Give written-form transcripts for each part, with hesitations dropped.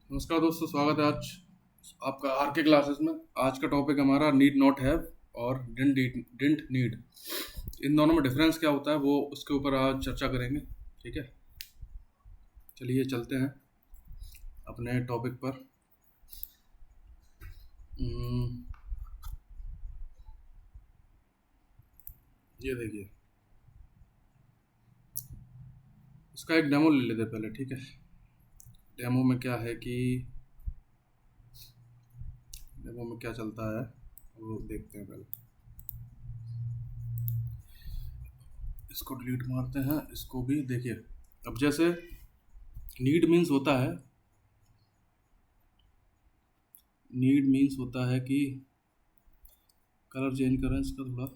नमस्कार दोस्तों, स्वागत है आज आपका आर के क्लासेस में। आज का टॉपिक हमारा नीड नॉट हैव और डिडंट नीड। इन दोनों में डिफरेंस क्या होता है वो उसके ऊपर आज चर्चा करेंगे। ठीक है, चलिए चलते हैं अपने टॉपिक पर। हम्म, ये देखिए, इसका एक डेमो ले लेते हैं पहले। ठीक है, डेमो में क्या है कि डेमो में क्या चलता है वो देखते हैं पहले। इसको डिलीट मारते हैं, इसको भी देखिए। अब जैसे नीड मीन्स होता है कि कलर चेंज करें इसका थोड़ा।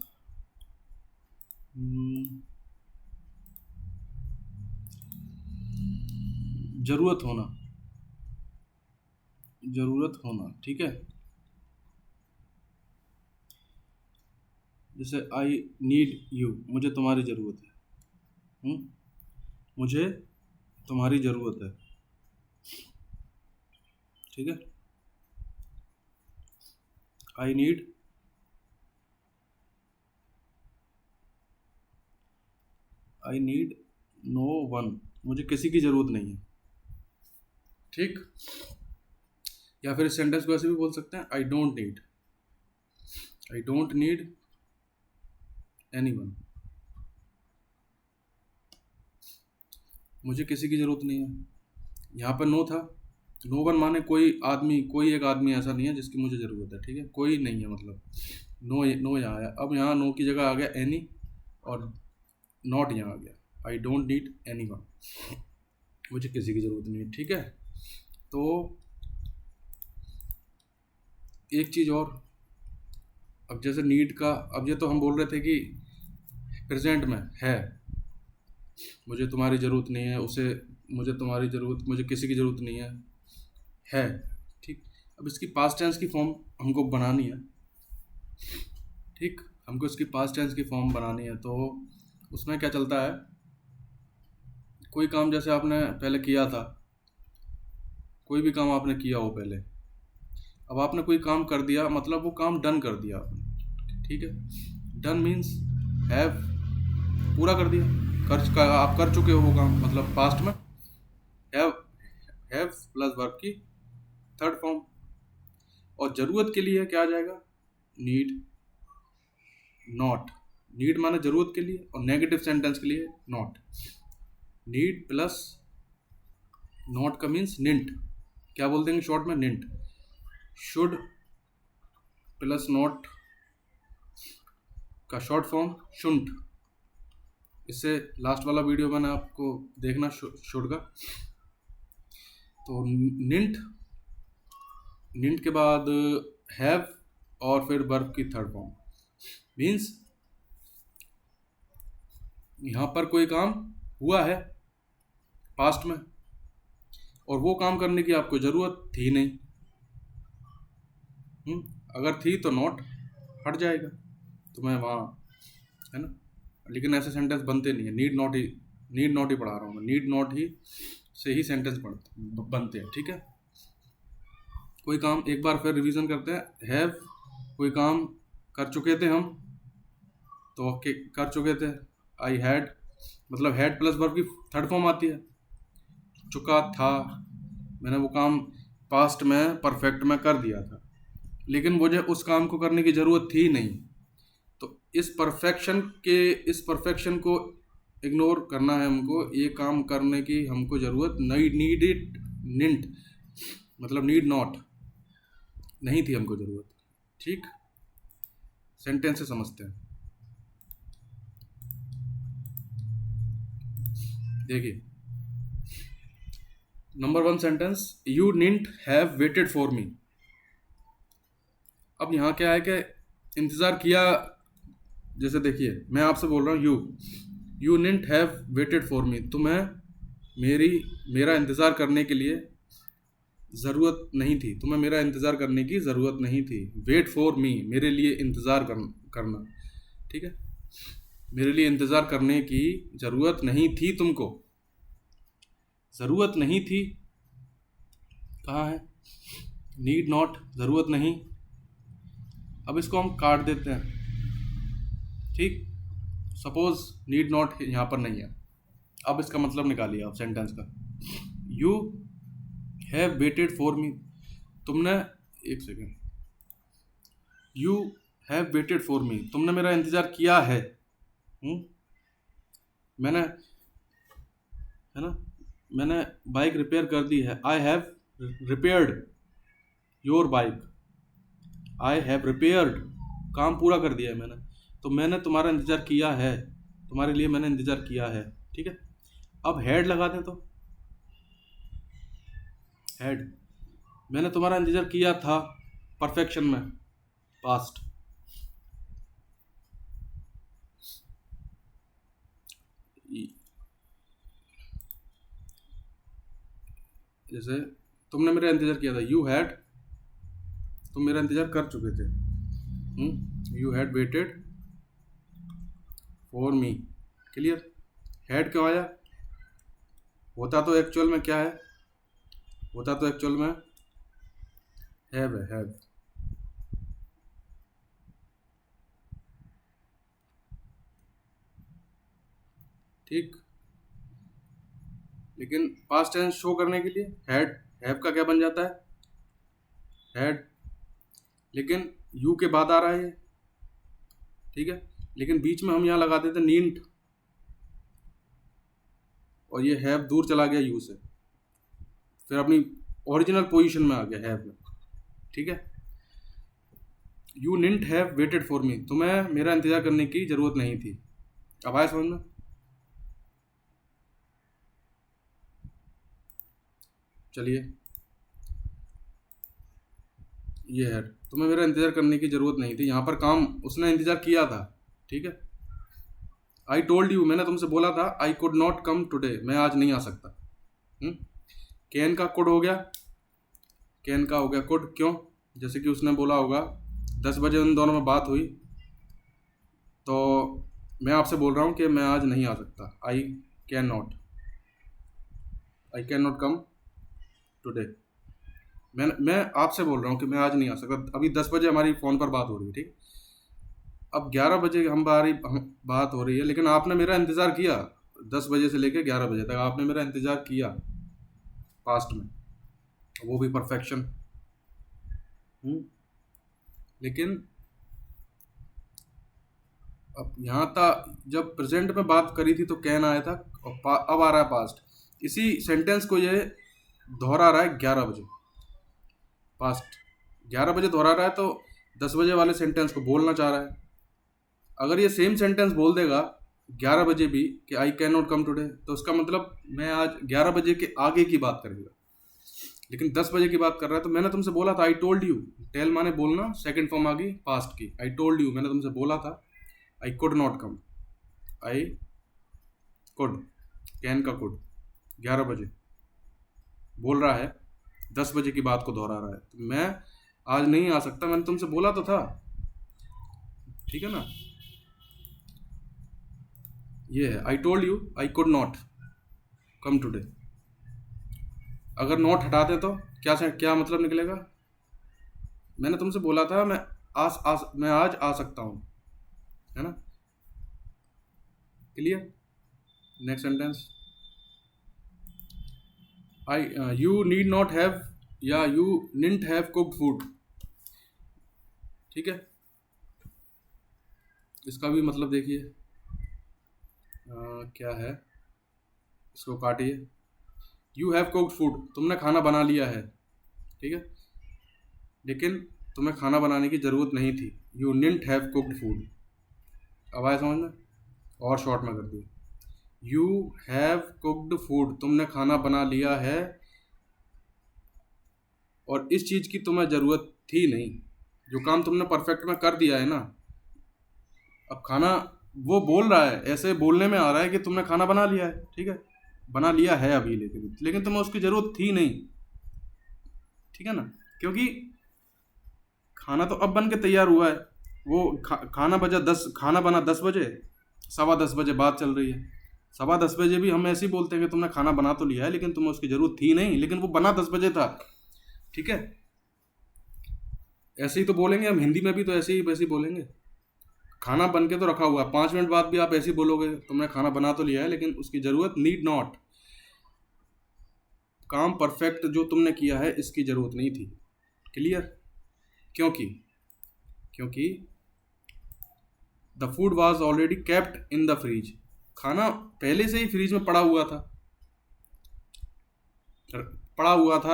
जरूरत होना, ठीक है। जैसे आई नीड यू, मुझे तुम्हारी ज़रूरत है। मुझे तुम्हारी ज़रूरत है, ठीक है। आई नीड नो वन, मुझे किसी की ज़रूरत नहीं है, ठीक। या फिर इस सेंटेंस को ऐसे भी बोल सकते हैं, I don't need any one, मुझे किसी की ज़रूरत नहीं है। यहाँ पर नो था, नो वन माने कोई एक आदमी ऐसा नहीं है जिसकी मुझे ज़रूरत है, ठीक है। कोई नहीं है, मतलब नो यहाँ आया। अब यहाँ नो की जगह आ गया एनी, और नॉट यहाँ आ गया। I don't need any one, मुझे किसी की ज़रूरत नहीं है, ठीक है। तो एक चीज़ और, अब जैसे नीड का, अब ये तो हम बोल रहे थे कि प्रेजेंट में है, मुझे तुम्हारी ज़रूरत नहीं है, मुझे किसी की ज़रूरत नहीं है, ठीक। अब इसकी पास्ट टेंस की फॉर्म हमको बनानी है, ठीक। हमको इसकी पास्ट टेंस की फॉर्म बनानी है। तो उसमें क्या चलता है, कोई काम जैसे आपने पहले किया था, कोई भी काम आपने किया हो पहले, अब आपने कोई काम कर दिया, मतलब वो काम डन कर दिया आपने, ठीक है। डन मीन्स हैव, पूरा कर दिया, आप कर चुके हो वो काम, मतलब पास्ट में हैव प्लस वर्ब की थर्ड फॉर्म। और ज़रूरत के लिए क्या आ जाएगा, नीड नॉट। नीड माने ज़रूरत के लिए, और नेगेटिव सेंटेंस के लिए नॉट। नीड प्लस नॉट का मीन्स निंट, क्या बोल देंगे शॉर्ट में, निंट। शुड प्लस नॉट का शॉर्ट फॉर्म शुंट। इससे लास्ट वाला वीडियो मैंने आपको देखना शुड का। तो निंट के बाद हैव, और फिर वर्ब की थर्ड फॉर्म। मीन्स यहाँ पर कोई काम हुआ है पास्ट में, और वो काम करने की आपको ज़रूरत थी नहीं। अगर थी तो नॉट हट जाएगा, तो मैं वहाँ, है ना। लेकिन ऐसे सेंटेंस बनते नहीं है, नीड नॉट ही पढ़ा रहा हूँ मैं, नीड नॉट ही से ही सेंटेंस बनते हैं, ठीक है। कोई काम, एक बार फिर रिवीजन करते हैं। हैव, कोई काम कर चुके थे हम, तो कर चुके थे। आई हैड, मतलब हैड प्लस वर्ब की थर्ड फॉर्म आती है, चुका था, मैंने वो काम पास्ट में परफेक्ट में कर दिया था, लेकिन मुझे उस काम को करने की ज़रूरत थी नहीं। तो इस परफेक्शन को इग्नोर करना है हमको, ये काम करने की हमको ज़रूरत नहीं, निंट मतलब नीड नॉट, नहीं थी हमको ज़रूरत, ठीक। सेंटेंस से समझते हैं, देखिए। Number 1 sentence, you needn't have waited for me. अब यहाँ क्या है कि इंतज़ार किया, जैसे देखिए मैं आपसे बोल रहा हूँ, you needn't have waited for me, तुम्हें मेरा इंतज़ार करने के लिए ज़रूरत नहीं थी, तुम्हें मेरा इंतज़ार करने की ज़रूरत नहीं थी। वेट फॉर मी, मेरे लिए इंतज़ार करना, ठीक है। मेरे लिए इंतज़ार करने की ज़रूरत नहीं थी, तुमको ज़रूरत नहीं थी, कहाँ है? नीड नॉट, ज़रूरत नहीं। अब इसको हम काट देते हैं, ठीक। सपोज नीड नॉट यहाँ पर नहीं है। अब इसका मतलब निकालिए आप सेंटेंस का। यू हैव वेटेड फॉर मी, तुमने, एक second, you have waited for मी, तुमने मेरा इंतज़ार किया है। मैंने, है ना, मैंने बाइक रिपेयर कर दी है। I have repaired your bike, I have repaired, काम पूरा कर दिया है मैंने। तो मैंने तुम्हारा इंतज़ार किया है, तुम्हारे लिए मैंने इंतज़ार किया है, ठीक है। अब हैड लगा दें तो हैड, मैंने तुम्हारा इंतज़ार किया था, परफेक्शन में, पास्ट। जैसे तुमने मेरा इंतज़ार किया था, यू हैड, तुम मेरा इंतज़ार कर चुके थे। You had weighted for me, clear. Had क्यों आया? होता तो एक्चुअल में क्या है? होता तो एक्चुअल में हैव है, हैव। ठीक, लेकिन पास्ट टेंस शो करने के लिए हैड, हैव का क्या बन जाता है? हैड। लेकिन यू के बाद आ रहा है ये, ठीक है। लेकिन बीच में हम यहाँ लगा देते नींट, और ये हैव दूर चला गया यू से, फिर अपनी ओरिजिनल पोजीशन में आ गया हैव में, ठीक है। You needn't have waited for me, तुम्हें मेरा इंतजार करने की जरूरत नहीं थी। अब आया समझ में? चलिए, ये है, तुम्हें मेरा इंतजार करने की जरूरत नहीं थी, यहाँ पर काम उसने इंतजार किया था, ठीक है। आई टोल्ड यू, मैंने तुमसे बोला था, I could not come today, मैं आज नहीं आ सकता। कैन का कुड हो गया, कैन का हो गया कुड, क्यों? जैसे कि उसने बोला होगा 10 बजे उन दोनों में बात हुई, तो मैं आपसे बोल रहा हूँ कि मैं आज नहीं आ सकता। I can not, I can not come today. मैं आपसे बोल रहा हूँ कि मैं आज नहीं आ सकता। अभी 10 बजे हमारी फ़ोन पर बात हो रही है, ठीक। अब 11 बजे हम बात हो रही है, लेकिन आपने मेरा इंतज़ार किया 10 बजे से लेकर 11 बजे तक, आपने मेरा इंतज़ार किया पास्ट में, वो भी परफेक्शन। लेकिन अब यहाँ था, जब प्रेजेंट में बात करी थी तो कैन आया था, और अब आ रहा है पास्ट। इसी सेंटेंस को ये दोहरा रहा है 11 बजे, पास्ट 11 बजे दोहरा रहा है, तो 10 बजे वाले सेंटेंस को बोलना चाह रहा है। अगर ये सेम सेंटेंस बोल देगा 11 बजे भी कि I can not come today, तो उसका मतलब मैं आज 11 बजे के आगे की बात करेगा। लेकिन 10 बजे की बात कर रहा है, तो मैंने तुमसे बोला था, आई टोल्ड यू, टेल माने बोलना, सेकंड फॉर्म आ गई पास्ट की, आई टोल्ड यू, मैंने तुमसे बोला था, I could not come, I could, can का कुड, 11 बजे बोल रहा है, 10 बजे की बात को दोहरा रहा है, तो मैं आज नहीं आ सकता, मैंने तुमसे बोला तो था, ठीक है ना। ये है, I told you I could not come today. अगर नॉट हटा दे तो क्या मतलब निकलेगा? मैंने तुमसे बोला था, मैं आज आ सकता हूँ, है ना। Clear? Next sentence, you need not have, या you needn't have cooked food, ठीक है। इसका भी मतलब देखिए क्या है, इसको काटिए। यू हैव कुक्ड फूड, तुमने खाना बना लिया है, ठीक है, लेकिन तुम्हें खाना बनाने की ज़रूरत नहीं थी। You needn't have cooked food. अब आया समझ में? और शॉर्ट में कर दिए, यू हैव कुक्ड फूड, तुमने खाना बना लिया है, और इस चीज़ की तुम्हें ज़रूरत थी नहीं, जो काम तुमने परफेक्ट में कर दिया है ना। अब खाना, वो बोल रहा है, ऐसे बोलने में आ रहा है कि तुमने खाना बना लिया है, ठीक है, बना लिया है अभी, लेकिन तुम्हें उसकी ज़रूरत थी नहीं, ठीक है ना। क्योंकि खाना तो अब बन के तैयार हुआ है, वो खाना बना 10 बजे, 10:15 बजे बात चल रही है, 10:15 बजे भी हम ऐसे ही बोलते हैं कि तुमने खाना बना तो लिया है, लेकिन तुम्हें उसकी ज़रूरत थी नहीं, लेकिन वो बना 10 बजे था। ठीक है, ऐसे ही तो बोलेंगे हम हिंदी में भी, तो ऐसे ही वैसे ही बोलेंगे। खाना बन के तो रखा हुआ है, 5 मिनट बाद भी आप ऐसे ही बोलोगे, तुमने खाना बना तो लिया है लेकिन उसकी ज़रूरत नीड नॉट, काम परफेक्ट जो तुमने किया है इसकी ज़रूरत नहीं थी। क्लियर? क्योंकि क्योंकि the food was already kept in the fridge, खाना पहले से ही फ्रिज में पड़ा हुआ था,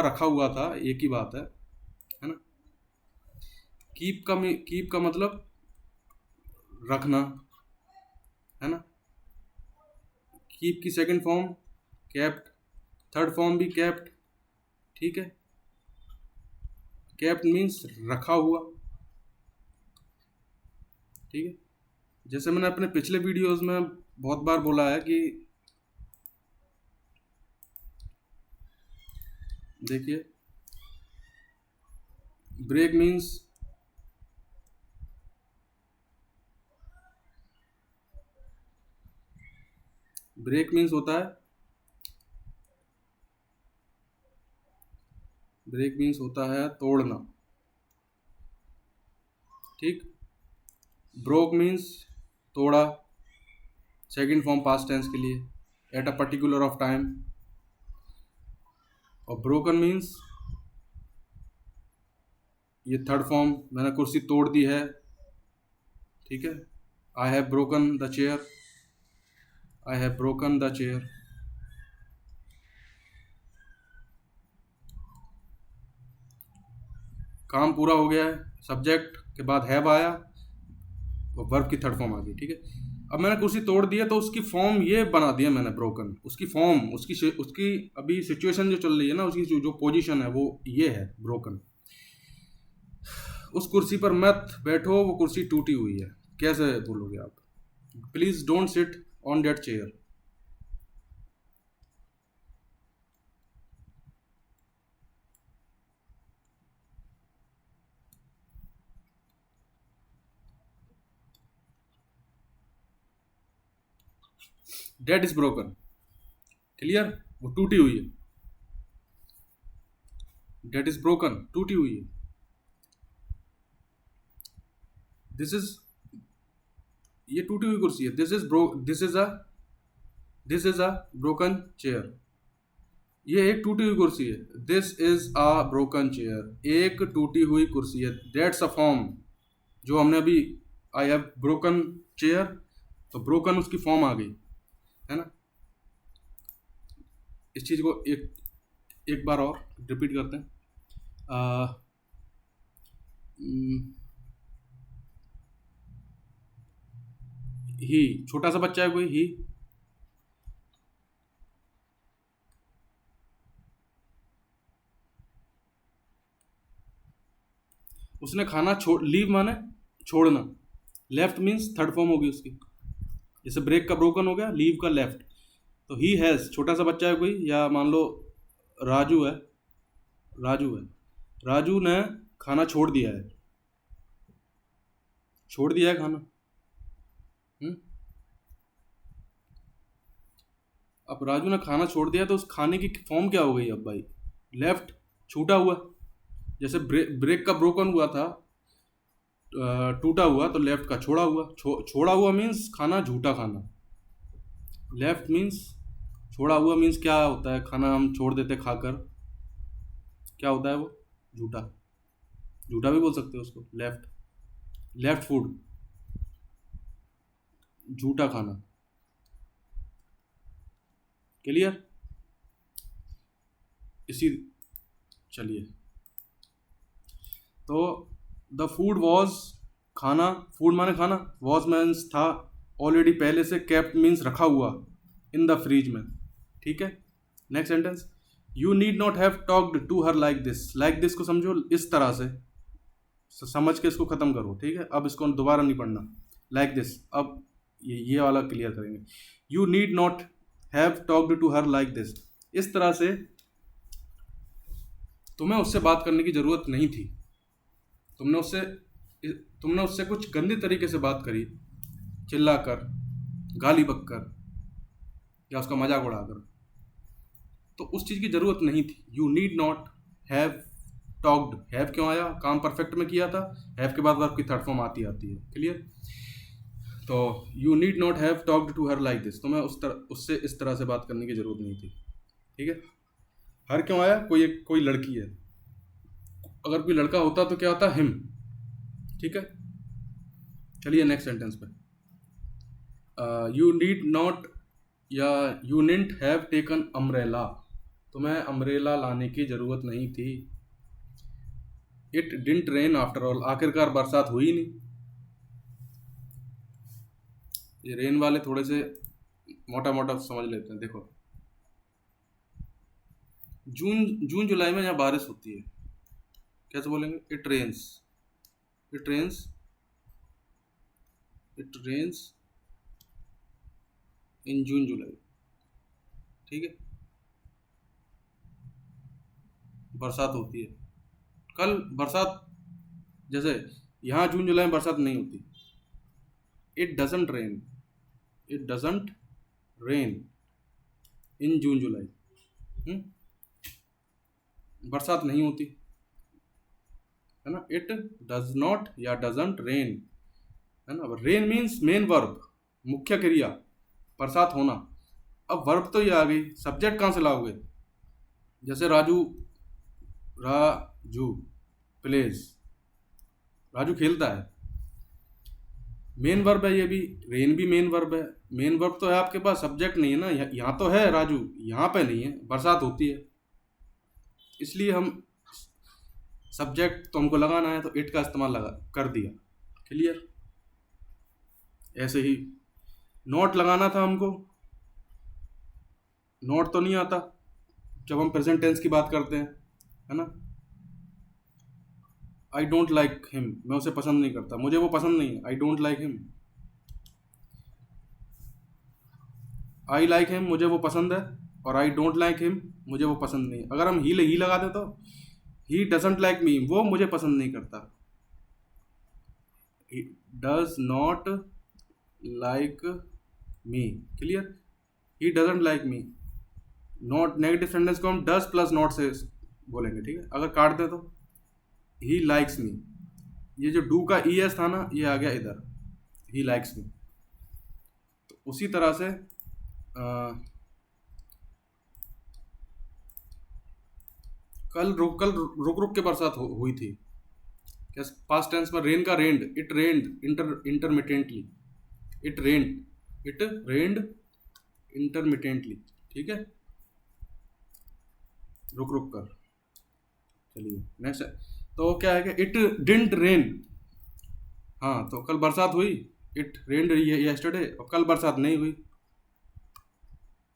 रखा हुआ था, एक ही बात है ना। कीप का मतलब रखना, है ना। कीप की second form kept, third form भी केप्ट, ठीक है। केप्ट मीन्स रखा हुआ, ठीक है। जैसे मैंने अपने पिछले वीडियोस में बहुत बार बोला है कि देखिए, ब्रेक मीन्स होता है, ब्रेक मीन्स होता है तोड़ना, ठीक। ब्रोक मीन्स तोड़ा, सेकंड फॉर्म पास्ट टेंस के लिए, at a particular of time. और ब्रोकन मीन्स ये थर्ड फॉर्म, मैंने कुर्सी तोड़ दी है, ठीक है। I have broken the chair, I have broken the chair. काम पूरा हो गया है, सब्जेक्ट के बाद हैव आया और वर्ब की थर्ड फॉर्म आ गई, ठीक है। अब मैंने कुर्सी तोड़ दी है तो उसकी फॉर्म ये बना दिया मैंने ब्रोकन, उसकी फॉर्म, उसकी अभी सिचुएशन जो चल रही है ना, उसकी जो पोजीशन है वो ये है ब्रोकन। उस कुर्सी पर मत बैठो, वो कुर्सी टूटी हुई है, कैसे बोलोगे आप? Please don't sit on that chair. That is broken. Clear? वो टूटी हुई है, डेट इज ब्रोकन, टूटी हुई है। दिस इज, ये टूटी हुई कुर्सी है, this is a broken chair, ये एक टूटी हुई कुर्सी है। This is a broken chair, एक टूटी हुई कुर्सी है। दैट्स अ फॉर्म, जो हमने अभी आई हैव ब्रोकन चेयर, तो ब्रोकन उसकी फॉर्म आ गई, है ना। इस चीज़ को एक बार और रिपीट करते हैं। ही, छोटा सा बच्चा है कोई, ही, उसने खाना लीव माने छोड़ना, लेफ्ट मीन्स थर्ड फॉर्म होगी उसकी, जैसे ब्रेक का ब्रोकन हो गया, लीव का लेफ्ट। तो ही हैज़, छोटा सा बच्चा है कोई, या मान लो राजू है, राजू ने खाना छोड़ दिया है, खाना। अब राजू ने खाना छोड़ दिया तो उस खाने की फॉर्म क्या हो गई अब भाई? लेफ्ट, छूटा हुआ। जैसे ब्रेक का ब्रोकन हुआ था, टूटा हुआ, तो लेफ्ट का छोड़ा हुआ। छोड़ा हुआ मीन्स खाना झूठा खाना, लेफ्ट मीन्स छोड़ा हुआ मीन्स क्या होता है? खाना हम छोड़ देते खाकर, क्या होता है वो? झूठा, झूठा भी बोल सकते हो उसको। लेफ्ट फूड, झूठा खाना। क्लियर? इसी, चलिए, तो द फूड वॉज, खाना, फूड माने खाना, वॉज मीन्स था, ऑलरेडी पहले से, केप्ट मीन्स रखा हुआ, इन द फ्रिज में, ठीक है। Next sentence, you need not have talked to her like this. Like this को समझो इस तरह से, समझ के इसको खत्म करो, ठीक है। अब इसको दोबारा नहीं पढ़ना, लाइक दिस। अब ये वाला क्लियर करेंगे। You need not have talked to her like this, इस तरह से तुम्हें उससे बात करने की जरूरत नहीं थी। तुमने उससे कुछ गंदे तरीके से बात करी, चिल्लाकर, गाली बककर, या उसका मजाक उड़ाकर, तो उस चीज़ की ज़रूरत नहीं थी। You need not have talked, have क्यों आया, काम परफेक्ट में किया था, हैव के बाद वर्ब की थर्ड फॉर्म आती है। क्लियर? तो you need not have talked to her like this, तो मैं उससे इस तरह से बात करने की ज़रूरत नहीं थी। ठीक है? हर क्यों आया, कोई लड़की है, अगर कोई लड़का होता तो क्या होता, हिम। ठीक है? चलिए नेक्स्ट सेंटेंस पे। यू नीड नॉट या you needn't have taken umbrella, तुम्हें अम्ब्रेला लाने की ज़रूरत नहीं थी। It didn't rain after all, आखिरकार बरसात हुई नहीं। ये रेन वाले थोड़े से मोटा मोटा समझ लेते हैं। देखो, जून जुलाई में यहाँ बारिश होती है, कैसे बोलेंगे, it rains, it rains, it rains in June July. ठीक है? बरसात होती है। कल बरसात, जैसे यहाँ जून जुलाई में बरसात नहीं होती। It doesn't rain, it doesn't rain in June July. बरसात नहीं होती है ना। इट डज नॉट या डजंट रेन, है ना। रेन मीन्स मेन वर्ब, मुख्य क्रिया, बरसात होना। अब वर्ब तो ये आ गई, सब्जेक्ट कहाँ से लाओगे? जैसे राजू प्लेज, राजू खेलता है, मेन वर्ब है ये भी, रेन भी मेन वर्ब है। मेन वर्ब तो है आपके पास, सब्जेक्ट नहीं है ना। यहाँ तो है राजू, यहाँ पे नहीं है, बरसात होती है। इसलिए हम सब्जेक्ट तो हमको लगाना है, तो इट का इस्तेमाल कर दिया। क्लियर? ऐसे ही नॉट लगाना था हमको, नॉट तो नहीं आता जब हम प्रेजेंट टेंस की बात करते हैं, है ना। आई डोंट लाइक हिम, मैं उसे पसंद नहीं करता, मुझे वो पसंद नहीं है। आई don't like him. I like him, मुझे वो पसंद है, और आई डोंट लाइक हिम, मुझे वो पसंद नहीं है। अगर हम ही लगा दे तो ही डजंट लाइक मी, वो मुझे पसंद नहीं करता। He does not like me. Clear? He doesn't like me. Not negative sentence को हम डज प्लस नॉट से बोलेंगे। ठीक है? अगर काट दे तो ही लाइक्स मी, ये जो डू का ई एस था ना, ये आ गया इधर, ही लाइक्स मी। तो उसी तरह से कल रुक के बरसात हुई थी। क्या पास्ट टेंस में रेन का rained, it rained intermittently, it rained intermittently. ठीक है? रुक कर। चलिए नेक्स्ट है, तो क्या है कि इट डिडंट रेन। हाँ, तो कल बरसात हुई, इट रेन्ड यस्टरडे, और कल बरसात नहीं हुई,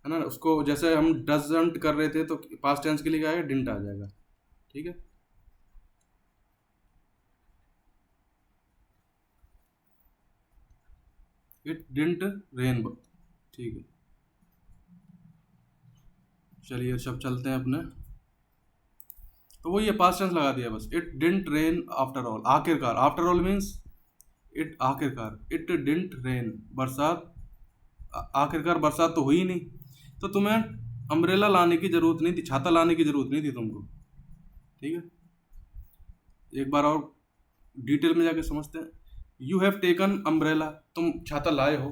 है ना। उसको जैसे हम डजंट कर रहे थे, तो पास्ट टेंस के लिए क्या आएगा, डिडंट आ जाएगा। ठीक है? It didn't rain. ठीक है, चलिए सब चलते हैं अपने। तो वो ये पास्ट टेंस लगा दिया बस। It didn't rain after all, आखिरकार। आफ्टर ऑल मीन्स इट, आखिरकार। इट डिडंट रेन, बरसात, आखिरकार बरसात तो हुई नहीं। तो तुम्हें अम्ब्रेला लाने की ज़रूरत नहीं थी, छाता लाने की ज़रूरत नहीं थी तुमको। ठीक है? एक बार और डिटेल में जाके समझते हैं। यू हैव टेकन अम्ब्रेला, तुम छाता लाए हो,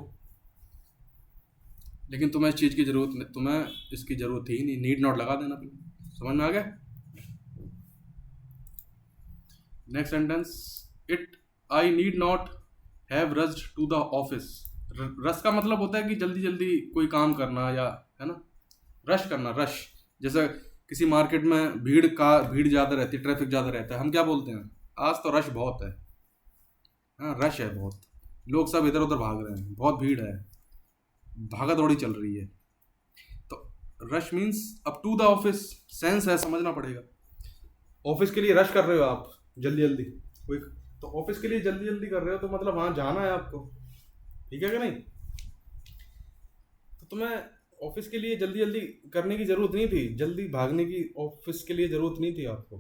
लेकिन तुम्हें इस चीज़ की ज़रूरत नहीं, तुम्हें इसकी ज़रूरत थी नहीं। नीड नॉट लगा देना। समझ में आ गया? Next sentence, it I need not have rushed to the office. Rush का मतलब होता है कि जल्दी जल्दी कोई काम करना, या है ना, रश करना। रश, जैसे किसी मार्केट में भीड़ ज़्यादा रहती है, ट्रैफिक ज़्यादा रहता है, हम क्या बोलते हैं, आज तो रश बहुत है। हाँ, रश है बहुत, लोग सब इधर उधर भाग रहे हैं, बहुत भीड़ है, भागा दौड़ी चल रही है। तो रश मीन्स अब टू द ऑफिस सेंस है, समझना पड़ेगा। ऑफिस के लिए रश कर रहे हो आप, जल्दी जल्दी कोई, तो ऑफिस के लिए जल्दी जल्दी कर रहे हो, तो मतलब वहाँ जाना है आपको। ठीक है कि नहीं? तो तुम्हें ऑफिस के लिए जल्दी जल्दी करने की ज़रूरत नहीं थी, जल्दी भागने की ऑफिस के लिए ज़रूरत नहीं थी आपको,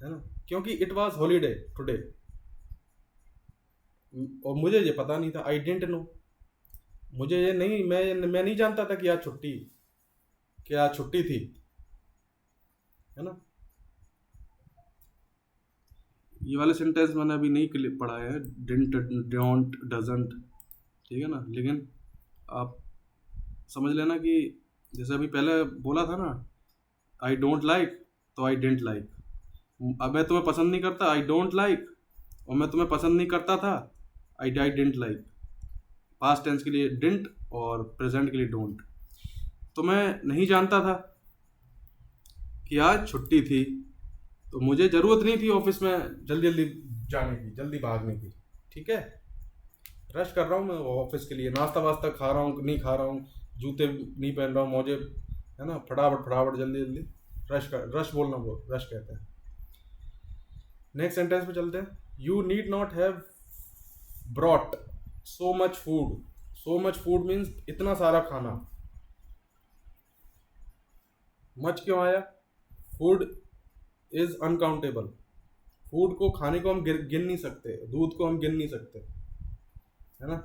है ना, क्योंकि इट वाज हॉलीडे टुडे। और मुझे ये पता नहीं था, आई डिडंट नो, मुझे ये नहीं, मैं नहीं जानता था कि आज छुट्टी थी, है ना। ये वाले सेंटेंस मैंने अभी नहीं पढ़ा है, डिडंट, डोंट, डजंट, ठीक है ना, लेकिन आप समझ लेना कि जैसे अभी पहले बोला था ना, आई डोंट लाइक, तो आई डेंट लाइक। अब मैं तुम्हें पसंद नहीं करता, आई डोंट लाइक, और मैं तुम्हें पसंद नहीं करता था, आई डेंट लाइक। पास्ट टेंस के लिए डिडंट और प्रेजेंट के लिए डोंट। तो मैं नहीं जानता था कि आज छुट्टी थी, तो मुझे ज़रूरत नहीं थी ऑफिस में जल्दी जल्दी जाने की, जल्दी भागने की, ठीक है। रश कर रहा हूँ मैं ऑफिस के लिए, नाश्ता वास्ता खा रहा हूँ नहीं खा रहा हूँ, जूते नहीं पहन रहा हूँ, मोजे, है ना, फटाफट फटाफट जल्दी जल्दी रश बोलना, रश कहते हैं। नेक्स्ट सेंटेंस पे चलते हैं। You need not have brought so much food. So much food means इतना सारा खाना। मच क्यों आया? Food is uncountable. फूड को, खाने को हम गिन नहीं सकते, दूध को हम गिन नहीं सकते, है ना,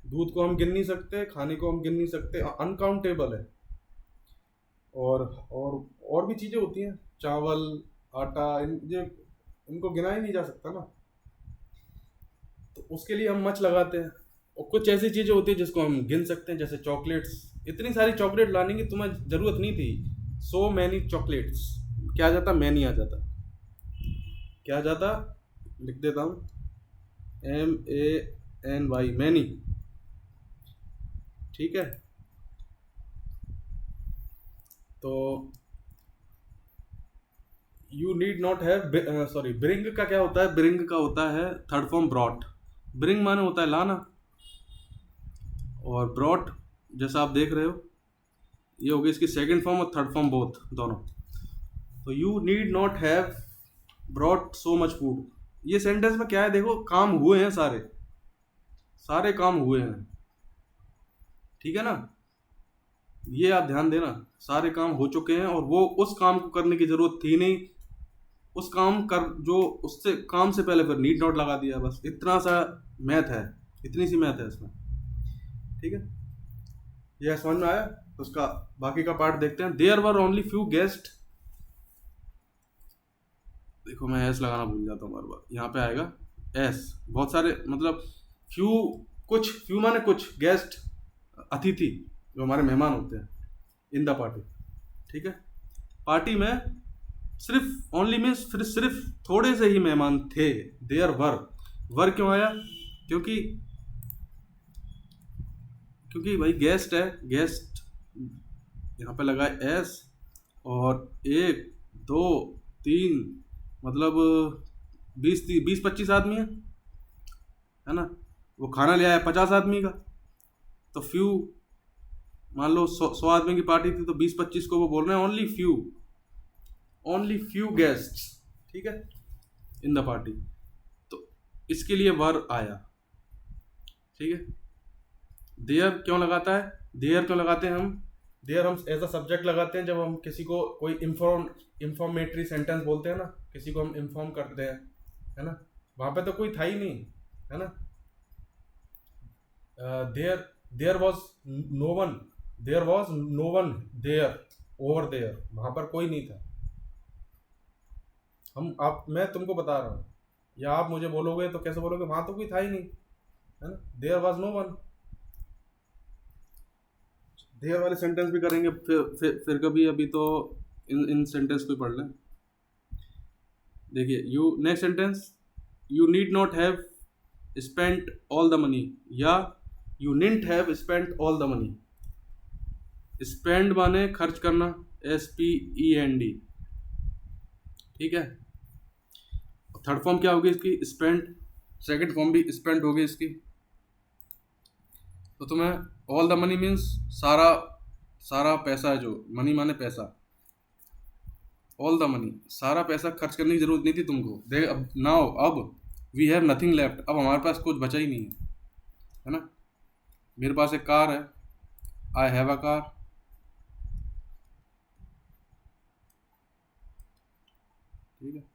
दूध को हम गिन नहीं सकते, खाने को हम गिन नहीं सकते, अनकाउंटेबल है। और भी चीज़ें होती हैं, चावल, आटा, इनको गिना ही नहीं जा सकता ना, तो उसके लिए हम मच लगाते हैं। और कुछ ऐसी चीज़ें होती हैं जिसको हम गिन सकते हैं, जैसे चॉकलेट्स। इतनी सारी चॉकलेट लाने की तुम्हें ज़रूरत नहीं थी। सो मैनी चॉकलेट्स, क्या आ जाता? मैनी आ जाता। क्या आ जाता? लिख देता हूँ, MANY, मैनी, ठीक है। तो you need not have, sorry, bring का क्या होता है? ब्रिंग का होता है थर्ड फॉर्म ब्रॉट। ब्रिंग माने होता है लाना, और ब्रॉट जैसा आप देख रहे हो ये होगी इसकी सेकंड फॉर्म और थर्ड फॉर्म बोथ, दोनों। तो you need not have brought so much food. ये सेंटेंस में क्या है देखो, काम हुए हैं, सारे सारे काम हुए हैं, ठीक है ना, ये आप ध्यान देना, सारे काम हो चुके हैं, और वो उस काम को करने की जरूरत थी नहीं, उस काम कर जो उससे काम से पहले फिर नीड नॉट लगा दिया, बस इतना सा मैथ है, इतनी सी मैथ है इसमें, ठीक है। यह समझ में आया? तो उसका बाकी का पार्ट देखते हैं। There were only few guest. देखो मैं एस लगाना भूल जाता हूँ बार बार, यहाँ पे आएगा एस, बहुत सारे, मतलब फ्यू, कुछ, फ्यू माने कुछ, गेस्ट अतिथि जो हमारे मेहमान होते हैं इन द पार्टी, ठीक है। पार्टी में सिर्फ, ओनली मीन्स फिर सिर्फ थोड़े से ही मेहमान थे। देयर वर क्यों आया? क्योंकि भाई गेस्ट है, गेस्ट यहाँ पे लगा एस, और 1 2 3, मतलब 20-25 आदमी है ना, वो खाना ले आया 50 आदमी का, तो फ्यू, मान लो 100 आदमी की पार्टी थी, तो 20-25 को वो बोल रहे हैं ओनली फ्यू गेस्ट्स, ठीक है, इन द पार्टी। तो इसके लिए वर आया, ठीक है। देयर क्यों लगाता है? देयर क्यों लगाते हैं हम? देयर हम एज अ सब्जेक्ट लगाते हैं जब हम किसी को कोई इंफॉर्मेटरी सेंटेंस बोलते हैं ना, किसी को हम इंफॉर्म करते हैं, है ना, वहां पे तो कोई था ही नहीं, है ना। There was no one, there, over there, वहां पर कोई नहीं था। मैं तुमको बता रहा हूँ, या आप मुझे बोलोगे तो कैसे बोलोगे, वहां तो कोई था ही नहीं, है ना, there was no one. There वाले सेंटेंस भी करेंगे फिर कभी, अभी तो इन सेंटेंस को पढ़ लें। देखिए, you, next sentence, you need not have spent all the money, या you needn't have spent all the money. Spend माने खर्च करना, SPEND, ठीक है। थर्ड फॉर्म क्या होगी इसकी? स्पेंड। सेकंड फॉर्म भी स्पेंड होगी इसकी। तो तुम्हें ऑल द मनी मीन्स सारा पैसा है, जो मनी माने पैसा, ऑल द मनी, सारा पैसा खर्च करने की जरूरत नहीं थी तुमको। देख अब, नाउ, अब वी हैव नथिंग लेफ्ट, अब हमारे पास कुछ बचा ही नहीं है ना। मेरे पास एक कार है, आई हैव अ कार, ठीक है।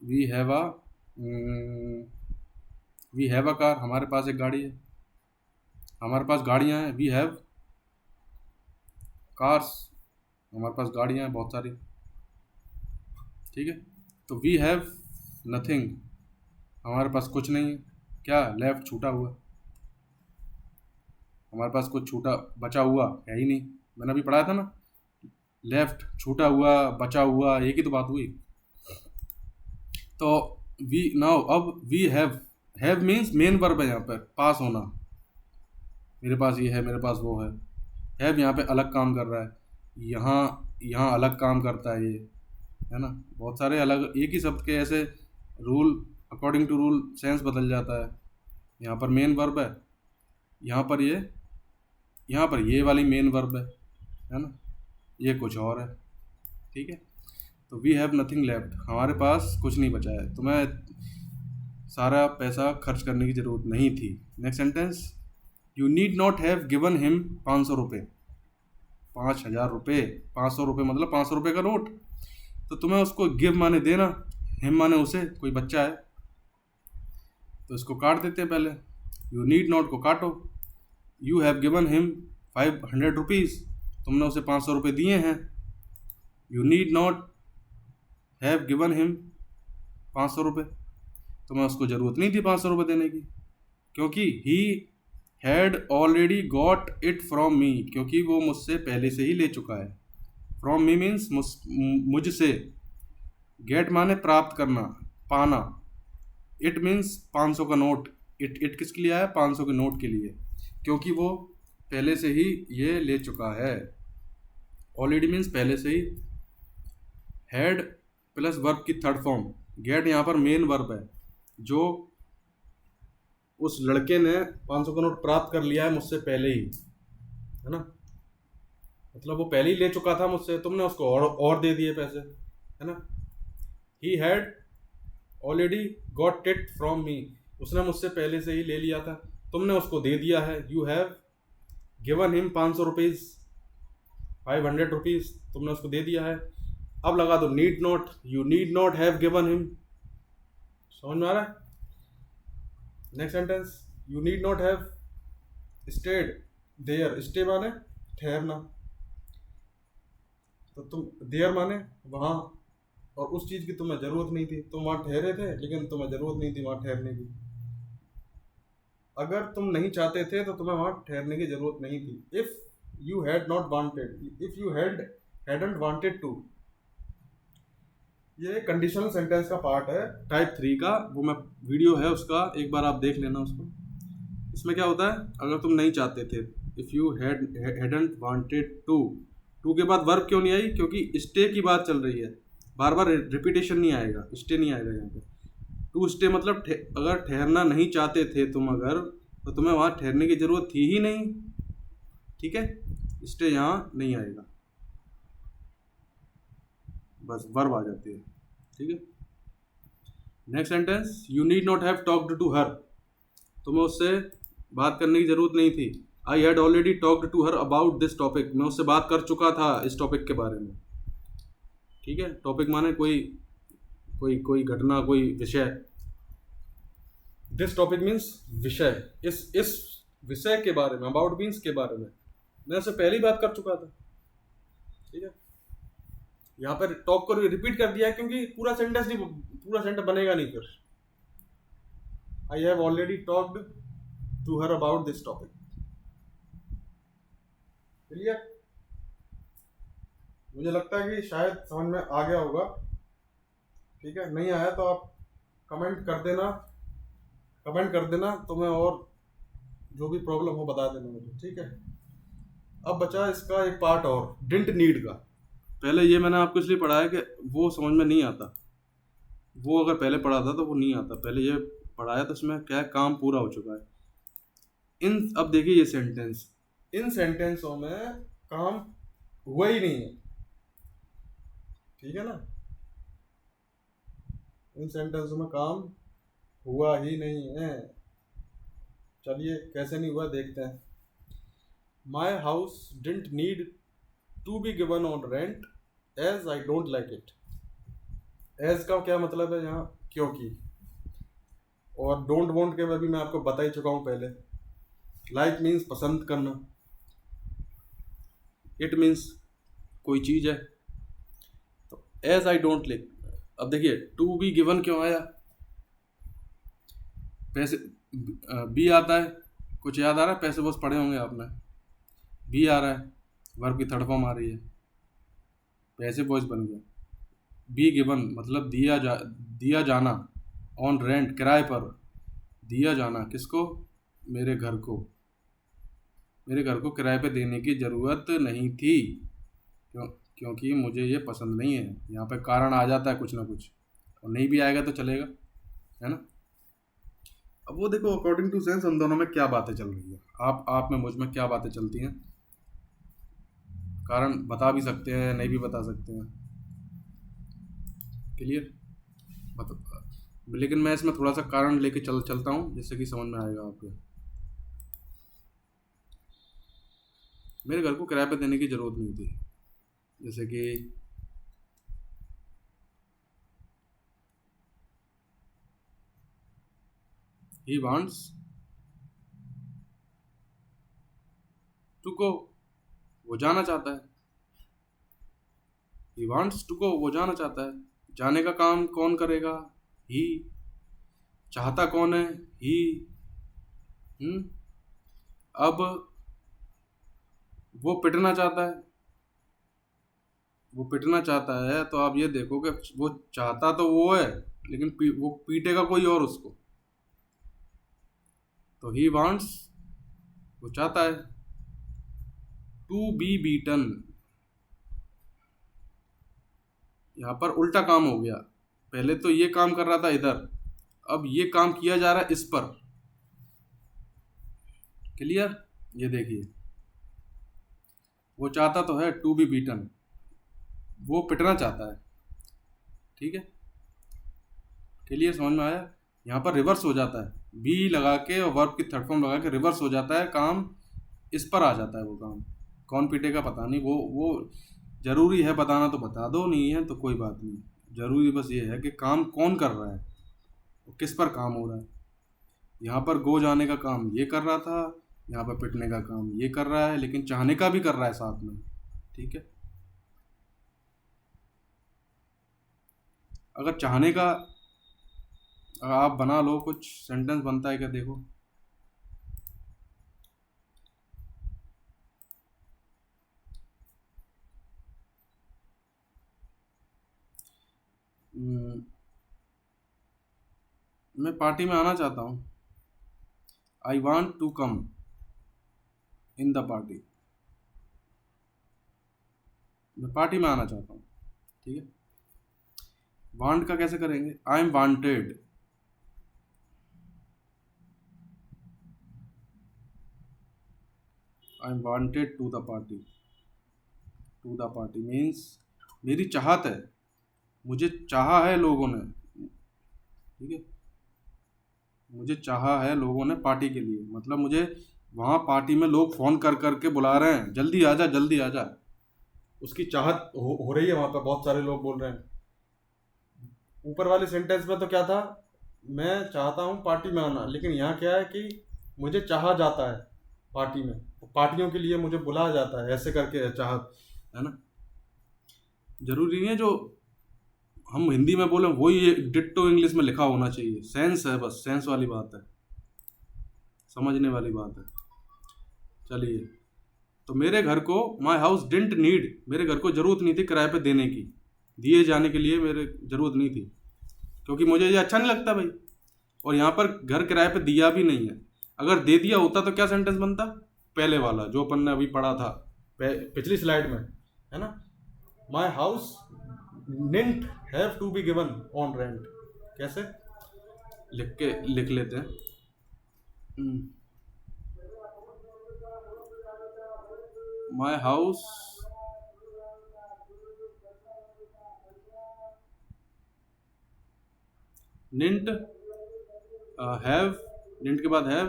वी हैव अ कार, हमारे पास एक गाड़ी है, हमारे पास गाड़ियां हैं, वी हैव कार्स, हमारे पास गाड़ियाँ हैं बहुत सारी, ठीक है। तो वी हैव नथिंग, हमारे पास कुछ नहीं है। क्या? लेफ्ट, छूटा हुआ। हमारे पास कुछ छूटा बचा हुआ है ही नहीं। मैंने अभी पढ़ाया था ना, लेफ्ट, छूटा हुआ, बचा हुआ, एक ही तो बात हुई। तो वी नाउ, अब we have means main verb है यहाँ पर, पास होना। मेरे पास ये है, मेरे पास वो है। हैव यहाँ पे अलग काम कर रहा है, यहाँ यहाँ अलग काम करता है ये, है ना। बहुत सारे अलग एक ही शब्द के ऐसे rule, according to rule sense बदल जाता है। यहाँ पर मेन वर्ब है, यहाँ पर ये, यहाँ पर ये वाली मेन वर्ब है ना, ये कुछ और है, ठीक है। तो वी हैव नथिंग लेफ्ट, हमारे पास कुछ नहीं बचा है। तुम्हें सारा पैसा खर्च करने की ज़रूरत नहीं थी। Next sentence, you need not have given him 500 रुपये। 5,000 रुपये, 500 रुपये मतलब 500 रुपये का नोट। तो तुम्हें उसको गिव माने देना, हिम माने उसे, कोई बच्चा है, तो इसको काट देते हैं पहले। यू नीड नॉट को काटो, you have given him 500 rupees, तुमने उसे 500 रुपये दिए हैं। You need not have given him 500 रुपये, तुम्हें उसको ज़रूरत नहीं थी 500 रुपये देने की, क्योंकि he had already got it from me, क्योंकि वो मुझसे पहले से ही ले चुका है। फ्रॉम मी मीन्स मुझसे, गेट माने प्राप्त करना, पाना, इट मीन्स 500 का नोट। इट किसके लिए आया? 500 के नोट के लिए, क्योंकि वो पहले से ही ये ले चुका है। ऑलरेडी मीन्स पहले से ही। हैड प्लस वर्ब की थर्ड फॉर्म, गेट यहाँ पर मेन वर्ब है, जो उस लड़के ने 500 का नोट प्राप्त कर लिया है मुझसे पहले ही, है ना। मतलब वो पहले ही ले चुका था मुझसे, तुमने उसको और दे दिए पैसे, है ना। He had already got it from me, उसने मुझसे पहले से ही ले लिया था, तुमने उसको दे दिया है। You have given him 500 rupees, 500 rupees, तुमने उसको दे दिया है। अब लगा दो need not, you need not have given him. समझ में आ रहा है? Next sentence, you need not have stayed there, stay माने ठहरना, तो तुम देयर माने वहाँ, और उस चीज़ की तुम्हें ज़रूरत नहीं थी, तुम वहाँ ठहरे थे लेकिन तुम्हें ज़रूरत नहीं थी वहाँ ठहरने की। अगर तुम नहीं चाहते थे तो तुम्हें वहाँ ठहरने की ज़रूरत नहीं थी। If you had not wanted, if you hadn't wanted to, ये कंडीशनल सेंटेंस का पार्ट है टाइप 3 का, वो मैं वीडियो है उसका, एक बार आप देख लेना उसको। इसमें क्या होता है, अगर तुम नहीं चाहते थे, if you hadn't wanted to के बाद वर्ब क्यों नहीं आई? क्योंकि स्टे की बात चल रही है, बार बार रिपीटेशन नहीं आएगा, स्टे नहीं आएगा यहाँ पे। टू स्टे मतलब अगर ठहरना नहीं चाहते थे तुम, अगर तो तुम्हें वहाँ ठहरने की ज़रूरत थी ही नहीं, ठीक है। स्टे यहाँ नहीं आएगा, बस वर्ब आ जाती है, ठीक है। Next sentence, you need not have talked to her, तुम्हें उससे बात करने की ज़रूरत नहीं थी। I had already talked to her about this topic, मैं उससे बात कर चुका था इस टॉपिक के बारे में, ठीक है। टॉपिक माने कोई कोई कोई घटना, कोई विषय। दिस टॉपिक मीन्स विषय, इस विषय के बारे में, अबाउट मीन्स के बारे में, मैं उससे पहले ही बात कर चुका था, ठीक है। यहाँ पर टॉक को रिपीट कर दिया है क्योंकि पूरा सेंटेंस बनेगा नहीं फिर। I have already talked to her about this topic. Clear? मुझे लगता है कि शायद समझ में आ गया होगा, ठीक है। नहीं आया तो आप कमेंट कर देना, तो मैं और जो भी प्रॉब्लम हो बता देना मुझे, ठीक है। अब बचा इसका एक पार्ट और, डिडंट नीड का। पहले ये मैंने आपको इसलिए पढ़ाया कि वो समझ में नहीं आता, वो अगर पहले पढ़ा था तो वो नहीं आता, पहले ये पढ़ाया तो इसमें क्या है, काम पूरा हो चुका है। अब देखिए ये सेंटेंस, इन सेंटेंसों में काम हुआ ही नहीं है, ठीक है ना। इन सेंटेंसों में काम हुआ ही नहीं है। चलिए कैसे नहीं हुआ देखते हैं। My house didn't need to be given on rent as I don't like it. As का क्या मतलब है यहाँ? क्योंकि। और डोंट वॉन्ट के भी मैं आपको बता ही चुका हूँ पहले। लाइक मीन्स पसंद करना, इट मीन्स कोई चीज़ है, तो एज आई डोंट लिव। अब देखिए टू बी गिवन क्यों आया, पैसे बी आता है, कुछ याद आ रहा है, पैसे बस पढ़े होंगे आपने, बी आ रहा है, वर्ब की थर्ड फॉर्म आ रही है, पैसे वॉइस बन गया। बी गिवन मतलब दिया जाना, ऑन रेंट किराए पर, दिया जाना किसको, मेरे घर को, मेरे घर को किराए पे देने की ज़रूरत नहीं थी, क्यों, क्योंकि मुझे ये पसंद नहीं है। यहाँ पे कारण आ जाता है कुछ ना कुछ, और नहीं भी आएगा तो चलेगा, है ना। अब वो देखो अकॉर्डिंग टू सेंस उन दोनों में क्या बातें चल रही है, आप में मुझ में क्या बातें चलती हैं, कारण बता भी सकते हैं नहीं भी बता सकते हैं, क्लियर बता। लेकिन मैं इसमें थोड़ा सा कारण लेके चलता हूँ जिससे कि समझ में आएगा आपको। मेरे घर को किराए पे देने की ज़रूरत नहीं थी, जैसे कि ही वांट्स टू गो, वो जाना चाहता है, ही वांट्स टू गो, वो जाना चाहता है, जाने का काम कौन करेगा, ही, चाहता कौन है, ही। हम्म अब वो पिटना चाहता है, वो पिटना चाहता है, तो आप ये देखो कि वो चाहता तो वो है, लेकिन वो पीटेगा कोई और उसको, तो ही वांट्स, वो चाहता है, टू बी बीटन, यहाँ पर उल्टा काम हो गया, पहले तो ये काम कर रहा था इधर, अब ये काम किया जा रहा है इस पर, क्लियर। ये देखिए वो चाहता तो है टू बी बीटन, वो पिटना चाहता है, ठीक है, क्लियर समझ में आया। यहाँ पर रिवर्स हो जाता है, बी लगा के और वर्ब की थर्ड फॉर्म लगा के रिवर्स हो जाता है, काम इस पर आ जाता है, वो काम कौन पीटेगा पता नहीं, वो जरूरी है बताना तो बता दो, नहीं है तो कोई बात नहीं, जरूरी बस ये है कि काम कौन कर रहा है, किस पर काम हो रहा है। यहाँ पर गो जाने का काम ये कर रहा था, यहाँ पर पिटने का काम ये कर रहा है, लेकिन चाहने का भी कर रहा है साथ में, ठीक है। अगर चाहने का अगर आप बना लो, कुछ सेंटेंस बनता है क्या देखो, हम्म, मैं पार्टी में आना चाहता हूँ, I want to come in the party, मैं पार्टी में आना चाहता हूँ, ठीक है। वांट का कैसे करेंगे, I am wanted, I am wanted to the party, to the party means मेरी चाहत है, मुझे चाहा है लोगों ने, ठीक है, मुझे चाहा है लोगों ने पार्टी के लिए, मतलब मुझे वहाँ पार्टी में लोग फ़ोन कर कर के बुला रहे हैं, जल्दी आ जा जल्दी आ जा, उसकी चाहत हो रही है, वहाँ पर बहुत सारे लोग बोल रहे हैं। ऊपर वाले सेंटेंस में तो क्या था, मैं चाहता हूँ पार्टी में आना, लेकिन यहाँ क्या है कि मुझे चाहा जाता है पार्टी में, पार्टियों के लिए मुझे बुलाया जाता है, ऐसे करके है चाहत, है ना। जरूरी नहीं है जो हम हिंदी में बोले वही डिट्टो इंग्लिश में लिखा होना चाहिए, सेंस है, बस सेंस वाली बात है, समझने वाली बात है। चलिए, तो मेरे घर को, माई हाउस डिंट नीड, मेरे घर को ज़रूरत नहीं थी किराए पे देने की, दिए जाने के लिए मेरे ज़रूरत नहीं थी, क्योंकि मुझे ये अच्छा नहीं लगता भाई, और यहाँ पर घर किराए पे दिया भी नहीं है। अगर दे दिया होता तो क्या सेंटेंस बनता, पहले वाला जो अपन ने अभी पढ़ा था पिछली स्लाइड में, है ना, my house needn't have to be given on rent, कैसे लिख लेते हैं, माई हाउस निंट हैव, निंट के बाद हैव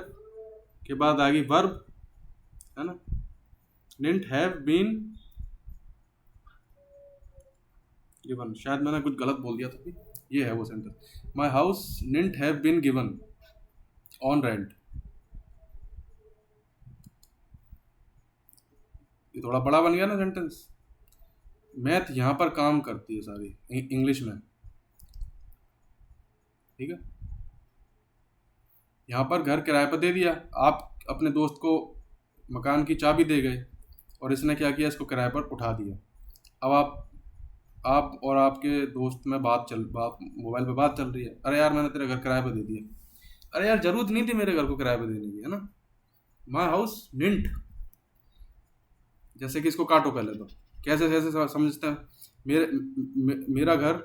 के बाद आ गई वर्ब, है ना, निंट हैव बीन गिवन, शायद मैंने कुछ गलत बोल दिया था, ये है वो sentence, my house needn't have been given on rent. ये थोड़ा बड़ा बन गया ना सेंटेंस, मैथ यहाँ पर काम करती है सारी इंग्लिश में, ठीक है। यहाँ पर घर किराए पर दे दिया, आप अपने दोस्त को मकान की चाबी दे गए और इसने क्या किया, इसको किराए पर उठा दिया। अब आप और आपके दोस्त में बात मोबाइल पे बात चल रही है, अरे यार मैंने तेरा घर किराए पर दे दिया। अरे यार जरूरत नहीं थी मेरे घर को किराए पर देने की, है ना। माई हाउस निंट, जैसे कि इसको काटो पहले तो, कैसे कैसे समझते हैं। मेरा घर,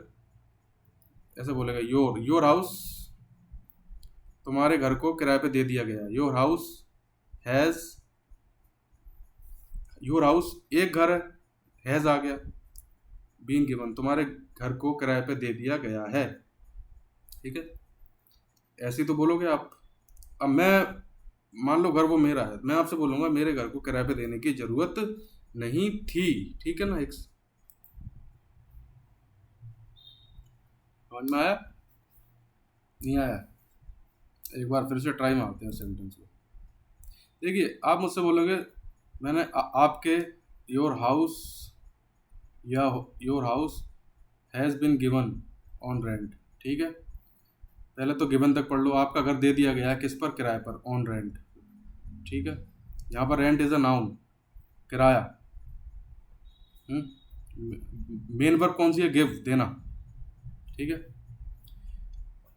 ऐसे बोलेगा योर हाउस, तुम्हारे घर को किराए पे दे दिया गया। हैज योर हाउस एक घर है, हैज आ गया, बीन गिवन, तुम्हारे घर को किराए पे दे दिया गया है, ठीक है। ऐसे ही तो बोलोगे आप। अब मैं, मान लो घर वो मेरा है, मैं आपसे बोलूंगा मेरे घर को किराए पे देने की जरूरत नहीं थी, ठीक है ना। एक समझ में आया, नहीं आया? एक बार फिर से ट्राई मारते हैं सेंटेंस को। देखिए आप मुझसे बोलोगे मैंने आपके योर हाउस या your house has been given on rent, ठीक है। पहले तो गिवन तक पढ़ लो, आपका घर दे दिया गया है किस पर, किराए पर, ऑन रेंट, ठीक है। यहाँ पर रेंट इज अ नाउन, किराया। मेन वर्ब कौन सी है, गिव, देना, ठीक है।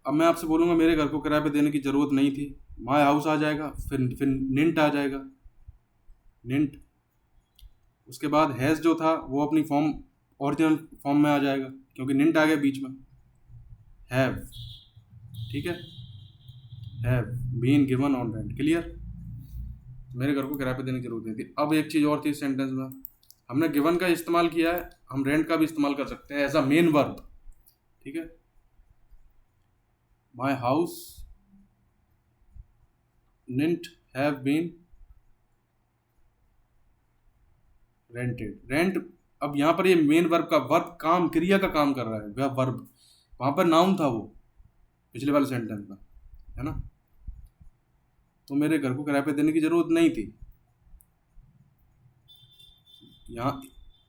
अब मैं आपसे बोलूँगा मेरे घर को किराए पे देने की ज़रूरत नहीं थी, माई हाउस आ जाएगा, फिर निंट आ जाएगा, निंट। उसके बाद हैज़ जो था वो अपनी फॉर्म, ओरिजिनल फॉर्म में आ जाएगा, क्योंकि निंट आ गया बीच में, हैव, ठीक है। Have been given on rent, clear. मेरे घर को किराए पे देने की जरूरत नहीं थी। अब एक चीज़ और थी इस सेंटेंस में, हमने गिवन का इस्तेमाल किया है, हम रेंट का भी इस्तेमाल कर सकते हैं एज अ मेन वर्ब, ठीक है। My house needn't have been rented, rent. अब यहाँ पर ये मेन वर्ब का, वर्ब काम, क्रिया का काम कर रहा है, वह वर्ब, वहाँ पर नाउन था वो पिछले वाले सेंटेंस में, है ना। तो मेरे घर को किराए पे देने की जरूरत नहीं थी। यहाँ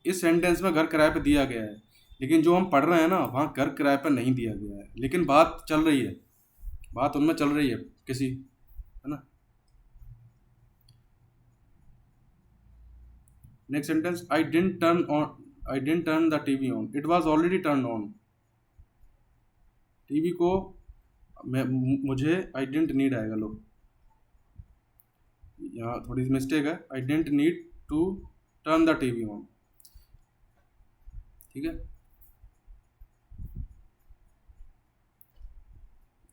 इस सेंटेंस में घर किराए पे दिया गया है, लेकिन जो हम पढ़ रहे हैं ना वहाँ घर किराए पर नहीं दिया गया है, लेकिन बात चल रही है, बात उनमें चल रही है किसी, है ना। Next sentence, I didn't turn the TV on, it was already turn on. TV को मुझे आई डिडंट नीड आएगा, लो यहाँ थोड़ी सी मिस्टेक है, I didn't need to turn the TV on, ठीक है।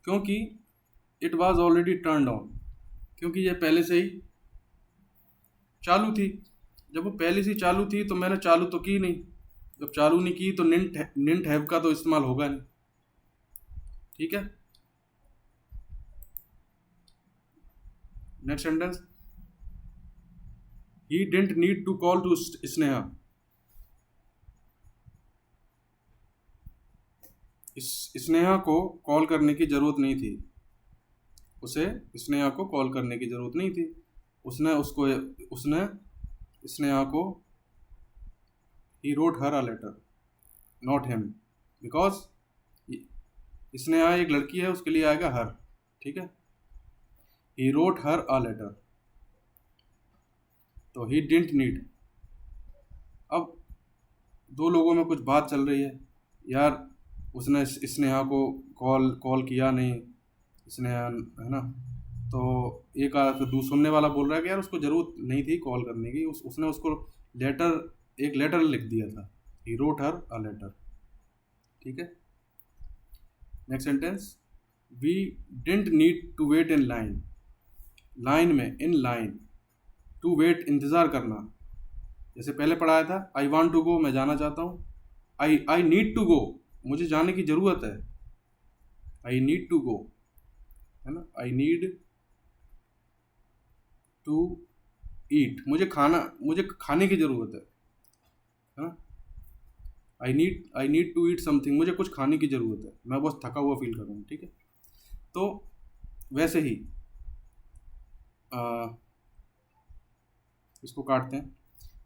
क्योंकि it was already turned on, क्योंकि ये पहले से ही चालू थी। जब वो पहले से चालू थी तो मैंने चालू तो की नहीं, जब चालू नहीं की तो निंट हैव का तो इस्तेमाल होगा नहीं, ठीक है। Next sentence, he didn't need to call to Sneha, Sneha को कॉल करने की जरूरत नहीं थी, उसे स्नेहा को कॉल करने की जरूरत नहीं थी। उसने स्नेहा को, he wrote her a letter, not him, because Sneha एक लड़की है, उसके लिए आएगा हर, ठीक है। ही रोट हर अ लेटर, तो ही डिडंट नीड। अब दो लोगों में कुछ बात चल रही है, यार उसने स्नेहा को कॉल किया नहीं, स्नेहा, है ना। तो एक सुनने वाला बोल रहा है कि यार उसको ज़रूरत नहीं थी कॉल करने की, उसने उसको एक लेटर लिख दिया था, ही रोट हर अ लेटर, ठीक है। Next sentence, we didn't need to wait in line, line में, इन लाइन, टू वेट इंतज़ार करना, जैसे पहले पढ़ाया था, आई वॉन्ट टू गो, मैं जाना चाहता हूँ, आई नीड टू गो, मुझे जाने की ज़रूरत है, आई नीड टू गो, है ना। आई नीड टू ईट, मुझे खाने की ज़रूरत है ना। I need to eat something, मुझे कुछ खाने की ज़रूरत है, मैं बस थका हुआ फील कर रहा हूँ, ठीक है। तो वैसे ही इसको काटते हैं,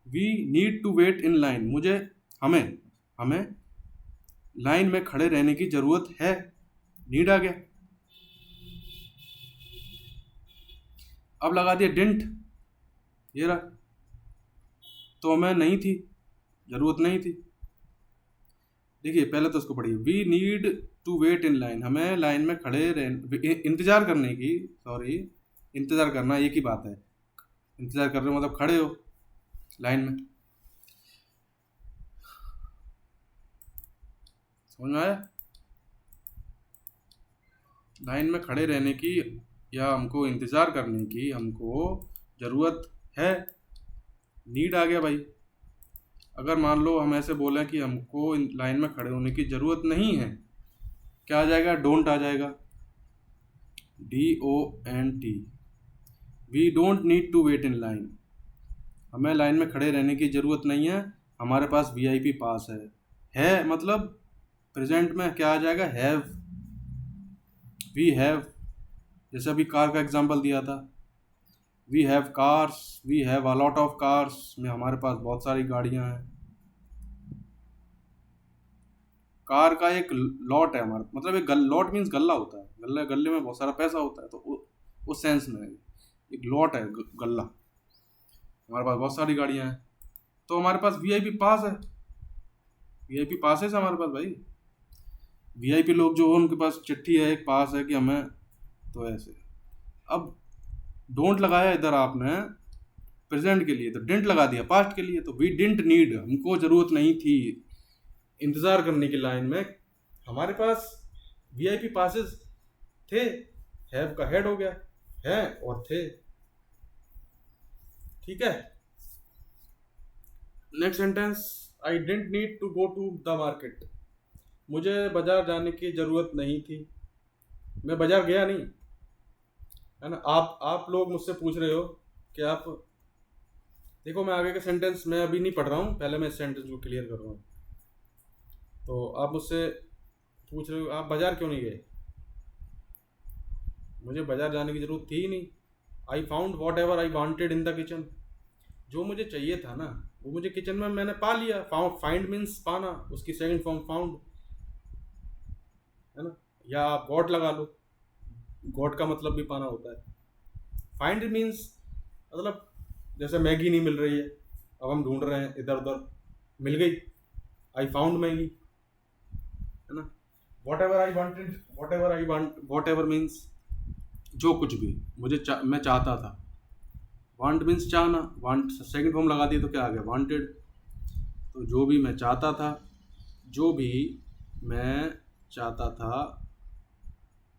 we need to wait in line, मुझे हमें हमें लाइन में खड़े रहने की जरूरत है, नीड आ गया। अब लगा दिया डिंट, ये रहा, तो हमें नहीं थी, जरूरत नहीं थी। देखिए पहले तो उसको पढ़िए, we need to wait in line, हमें लाइन में खड़े इंतजार करने की, सॉरी इंतजार करना एक ही बात है, इंतजार कर रहे हो मतलब खड़े हो लाइन में, समझ में आया? लाइन में खड़े रहने की या हमको इंतजार करने की हमको जरूरत है, नीड आ गया भाई। अगर मान लो हम ऐसे बोलें कि हमको लाइन में खड़े होने की जरूरत नहीं है, क्या आ जाएगा? डोंट आ जाएगा, DONT, we don't need to wait in line, हमें लाइन में खड़े रहने की ज़रूरत नहीं है, हमारे पास VIP पास है मतलब प्रेजेंट में क्या आ जाएगा? Have, we have. जैसे अभी कार का एग्जांपल दिया था, we have cars, we have a lot of cars, में हमारे पास बहुत सारी गाड़ियां हैं। कार का एक लॉट है हमारा, मतलब एक लॉट मीन्स गल्ला होता है, गल्ले गल्ले में बहुत सारा पैसा होता है, तो उस सेंस में एक लॉट है गल्ला, हमारे पास बहुत सारी गाड़ियां हैं, तो हमारे पास VIP पास है, VIP पासेस है हमारे पास भाई। VIP लोग जो हो उनके पास चिट्ठी है, एक पास है कि हमें, तो ऐसे। अब डोंट लगाया इधर आपने प्रेजेंट के लिए, तो डिंट लगा दिया पास्ट के लिए, तो वी डिंट नीड, हमको जरूरत नहीं थी इंतजार करने की लाइन में, हमारे पास VIP पासेस थे, हैव का हेड हो गया, है और थे, ठीक है। Next sentence, I didn't need to go to the market, मुझे बाजार जाने की जरूरत नहीं थी, मैं बाजार गया नहीं, है ना। आप लोग मुझसे पूछ रहे हो कि आप देखो, मैं आगे का सेंटेंस मैं अभी नहीं पढ़ रहा हूँ, पहले मैं इस सेंटेंस को क्लियर कर रहा हूँ। तो आप मुझसे पूछ रहे हो आप बाजार क्यों नहीं गए, मुझे बाजार जाने की जरूरत थी ही नहीं। I found what ever I wanted in the kitchen, जो मुझे चाहिए था ना वो मुझे किचन में मैंने पा लिया। फाइंड मीन्स पाना, उसकी सेकंड फॉर्म फाउंड, है ना। या आप गॉट लगा लो, गॉट का मतलब भी पाना होता है। फाइंड मीन्स मतलब जैसे मैगी नहीं मिल रही है, अब हम ढूंढ रहे हैं इधर उधर, मिल गई, आई फाउंड मैगी, है ना। What ever I wanted, what ever means जो कुछ भी मुझे मैं चाहता था, वांट मीन्स चाहना, वांट सेकंड फॉर्म लगा दी तो क्या आ गया? वांटेड। तो जो भी मैं चाहता था, जो भी मैं चाहता था,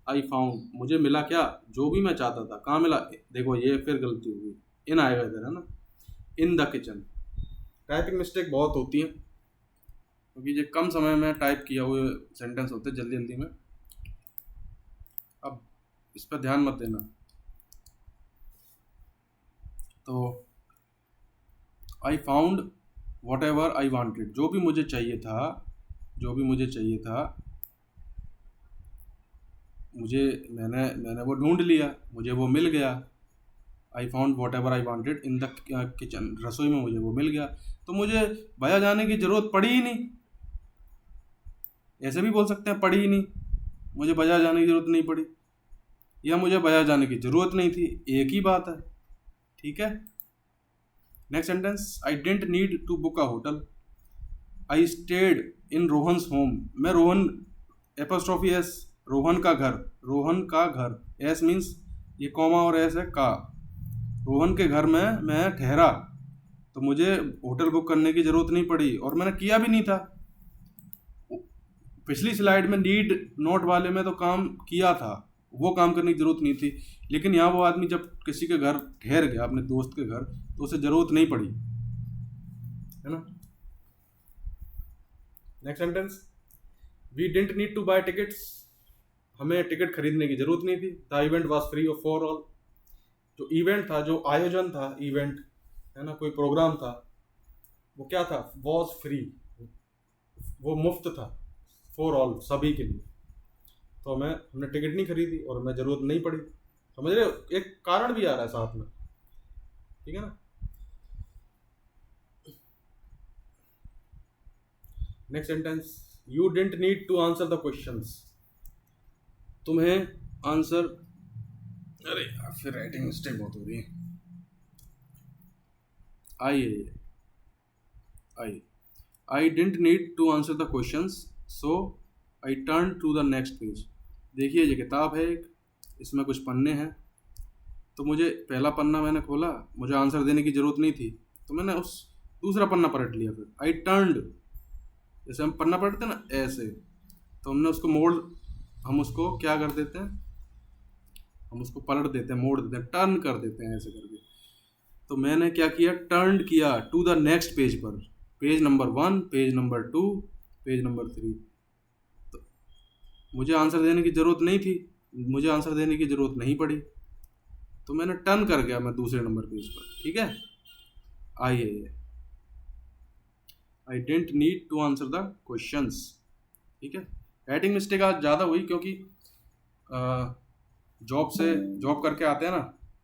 आई फाउंड, मुझे मिला क्या? जो भी मैं चाहता था। कहाँ मिला? देखो ये फिर गलती होगी, इन आएगा इधर, है ना, in the kitchen. Typing mistake बहुत होती है क्योंकि ये कम समय में टाइप किया हुए सेंटेंस होते हैं, जल्दी जल्दी में। अब इस पर ध्यान मत देना। तो I found what ever I wanted, जो भी मुझे चाहिए था, जो भी मुझे चाहिए था, मुझे मैंने वो ढूंढ लिया, मुझे वो मिल गया। I found what ever I wanted in the kitchen, रसोई में मुझे वो मिल गया, तो मुझे बाजार जाने की ज़रूरत पड़ी ही नहीं। ऐसे भी बोल सकते हैं पड़ी ही नहीं, मुझे बाजार जाने की ज़रूरत नहीं पड़ी, या मुझे बाजार जाने की ज़रूरत नहीं थी, एक ही बात है, ठीक है। Next sentence, I didn't need to book a hotel, I stayed in Rohan's home, मैं रोहन एपोस्ट्रोफी एस, रोहन का घर, रोहन का घर, एस मीन्स ये कॉमा और एस है का, रोहन के घर में मैं ठहरा, तो मुझे होटल बुक करने की ज़रूरत नहीं पड़ी, और मैंने किया भी नहीं था। पिछली स्लाइड में नीड नोट वाले में तो काम किया था, वो काम करने की ज़रूरत नहीं थी, लेकिन यहाँ वो आदमी जब किसी के घर ठहर गया, अपने दोस्त के घर, तो उसे ज़रूरत नहीं पड़ी, है ना। Next sentence, we didn't need to buy tickets, हमें टिकट खरीदने की ज़रूरत नहीं थी। The event was free of for all, जो इवेंट था, जो आयोजन था, इवेंट है ना, कोई प्रोग्राम था, वो क्या था? वॉज फ्री, वो मुफ्त था, फॉर ऑल, सभी के लिए, तो हमने टिकट नहीं खरीदी और हमें ज़रूरत नहीं पड़ी। समझ रहे हो, एक कारण भी आ रहा है साथ में, ठीक है ना। Next sentence, you didn't need to answer the questions. तुम्हें आंसर, अरे यार फिर राइटिंग मिस्टेक बहुत हो रही है। I didn't need to answer the questions, so I turn to the next page. देखिए ये किताब है एक, इसमें कुछ पन्ने हैं, तो मुझे पहला पन्ना मैंने खोला, मुझे आंसर देने की ज़रूरत नहीं थी, तो मैंने उस दूसरा पन्ना पलट लिया। फिर आई टर्नड, जैसे हम पन्ना पलटते हैं ना ऐसे, तो हमने उसको मोड़, हम उसको क्या कर देते हैं, हम उसको पलट देते हैं, मोड़ देते हैं, टर्न कर देते हैं ऐसे करके। तो मैंने क्या किया, टर्न किया टू द नेक्स्ट पेज पर, page number 1, page number 2, page number 3। तो मुझे आंसर देने की ज़रूरत नहीं थी, मुझे आंसर देने की ज़रूरत नहीं पड़ी, तो मैंने टर्न कर गया मैं दूसरे नंबर पेज पर। ठीक है, आइए, I didn't need to answer the questions. ठीक है, राइटिंग मिस्टेक आज ज़्यादा हुई क्योंकि जॉब करके आते हैं ना,